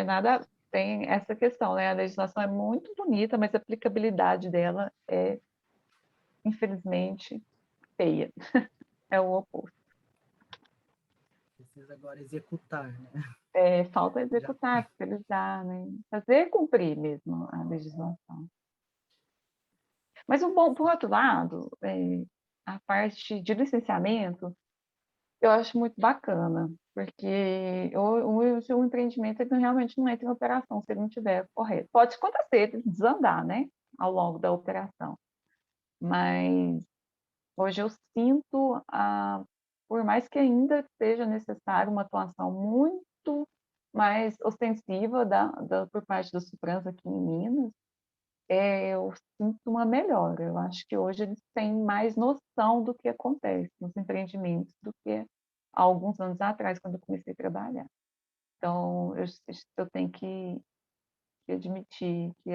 nada, tem essa questão, né? A legislação é muito bonita, mas a aplicabilidade dela é, infelizmente, feia. É o oposto. Precisa agora executar, né? Falta executar, fiscalizar, né? Fazer cumprir mesmo a legislação. Mas, por outro lado, a parte de licenciamento, eu acho muito bacana, porque o empreendimento ele realmente não entra em operação se ele não estiver correto. Pode acontecer, ele desandar, né, ao longo da operação. Mas hoje eu sinto, por mais que ainda seja necessário uma atuação muito mais ostensiva por parte da Supran aqui em Minas, eu sinto uma melhora. Eu acho que hoje eles têm mais noção do que acontece nos empreendimentos do que há alguns anos atrás, quando eu comecei a trabalhar. Então, eu tenho que admitir que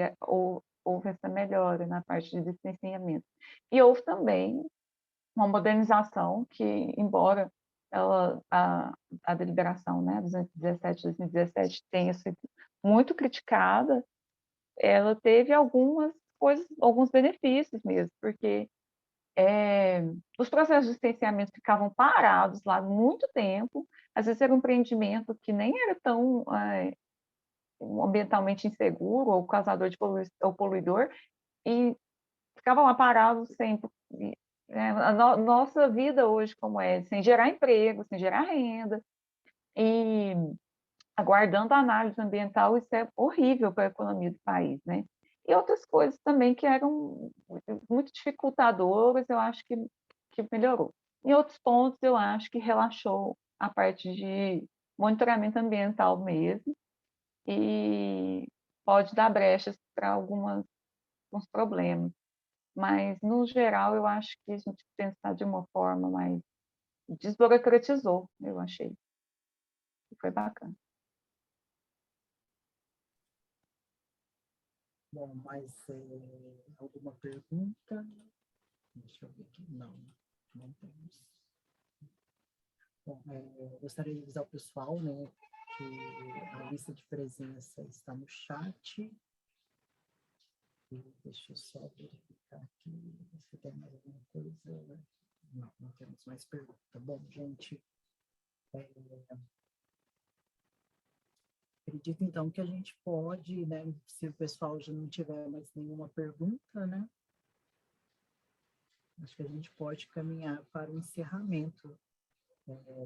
houve essa melhora na parte de licenciamento. E houve também uma modernização que, embora a deliberação, né, 217/2017 tenha sido muito criticada, ela teve algumas coisas, alguns benefícios mesmo, porque os processos de licenciamento ficavam parados lá muito tempo, às vezes era um empreendimento que nem era tão ambientalmente inseguro ou causador de ou poluidor, e ficavam lá parados sempre. Nossa vida hoje como é, sem gerar emprego, sem gerar renda, e aguardando a análise ambiental, isso é horrível para a economia do país, né? E outras coisas também que eram muito dificultadoras, eu acho que melhorou. Em outros pontos, eu acho que relaxou a parte de monitoramento ambiental mesmo, e pode dar brechas para alguns problemas. Mas, no geral, eu acho que a gente pensar de uma forma mais... desburocratizou, eu achei. E foi bacana. Bom, mais alguma pergunta? Deixa eu ver aqui. Não temos. Bom, gostaria de avisar o pessoal, né, que a lista de presença está no chat. E deixa eu só verificar aqui se tem mais alguma coisa. Não temos mais pergunta. Bom, gente, acredito então que a gente pode, né, se o pessoal já não tiver mais nenhuma pergunta, né, acho que a gente pode caminhar para o encerramento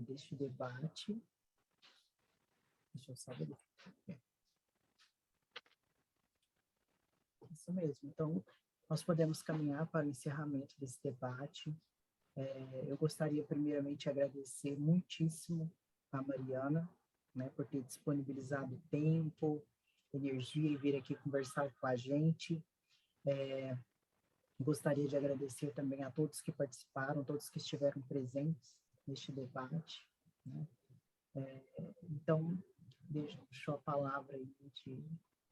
deste debate. Deixa eu só verificar aqui. Isso mesmo. Então, nós podemos caminhar para o encerramento desse debate. Eu gostaria, primeiramente, de agradecer muitíssimo a Mariana, né, por ter disponibilizado tempo, energia e vir aqui conversar com a gente. Gostaria de agradecer também a todos que participaram, todos que estiveram presentes neste debate, né? Então, deixo a palavra aí de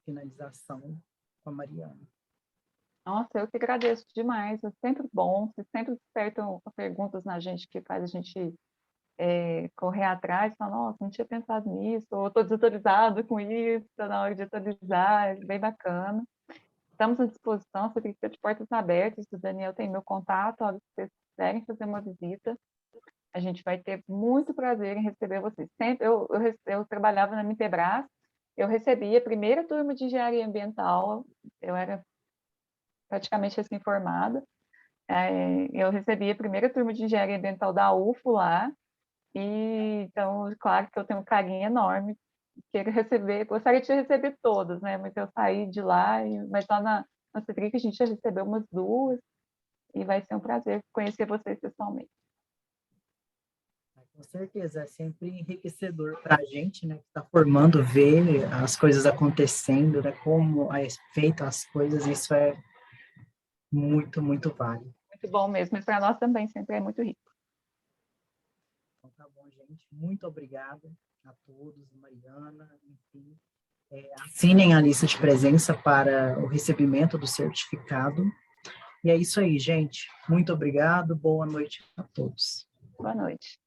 finalização com a Mariana. Nossa, eu que agradeço demais, é sempre bom, vocês sempre despertam perguntas na gente que faz a gente correr atrás, falar, nossa, não tinha pensado nisso, ou estou desatualizado com isso, está na hora de atualizar, é bem bacana. Estamos à disposição, você tem que ter de portas abertas, o Daniel tem meu contato, se vocês quiserem fazer uma visita, a gente vai ter muito prazer em receber vocês. Sempre, eu trabalhava na Mitebras, eu recebi a primeira turma de engenharia ambiental, eu era praticamente recém-formada, eu recebi a primeira turma de engenharia ambiental da UFO lá, e então, claro que eu tenho um carinho enorme, gostaria de receber todas, né? Mas eu saí de lá, mas lá na CETRIC a gente já recebeu umas 2, e vai ser um prazer conhecer vocês pessoalmente. Com certeza, é sempre enriquecedor para a gente, né, que está formando, ver as coisas acontecendo, né, como é feito as coisas, isso é muito, muito válido. Muito bom mesmo, e para nós também sempre é muito rico. Então, tá bom, gente. Muito obrigada a todos, Mariana, enfim. Assinem a lista de presença para o recebimento do certificado. E é isso aí, gente. Muito obrigado. Boa noite a todos. Boa noite.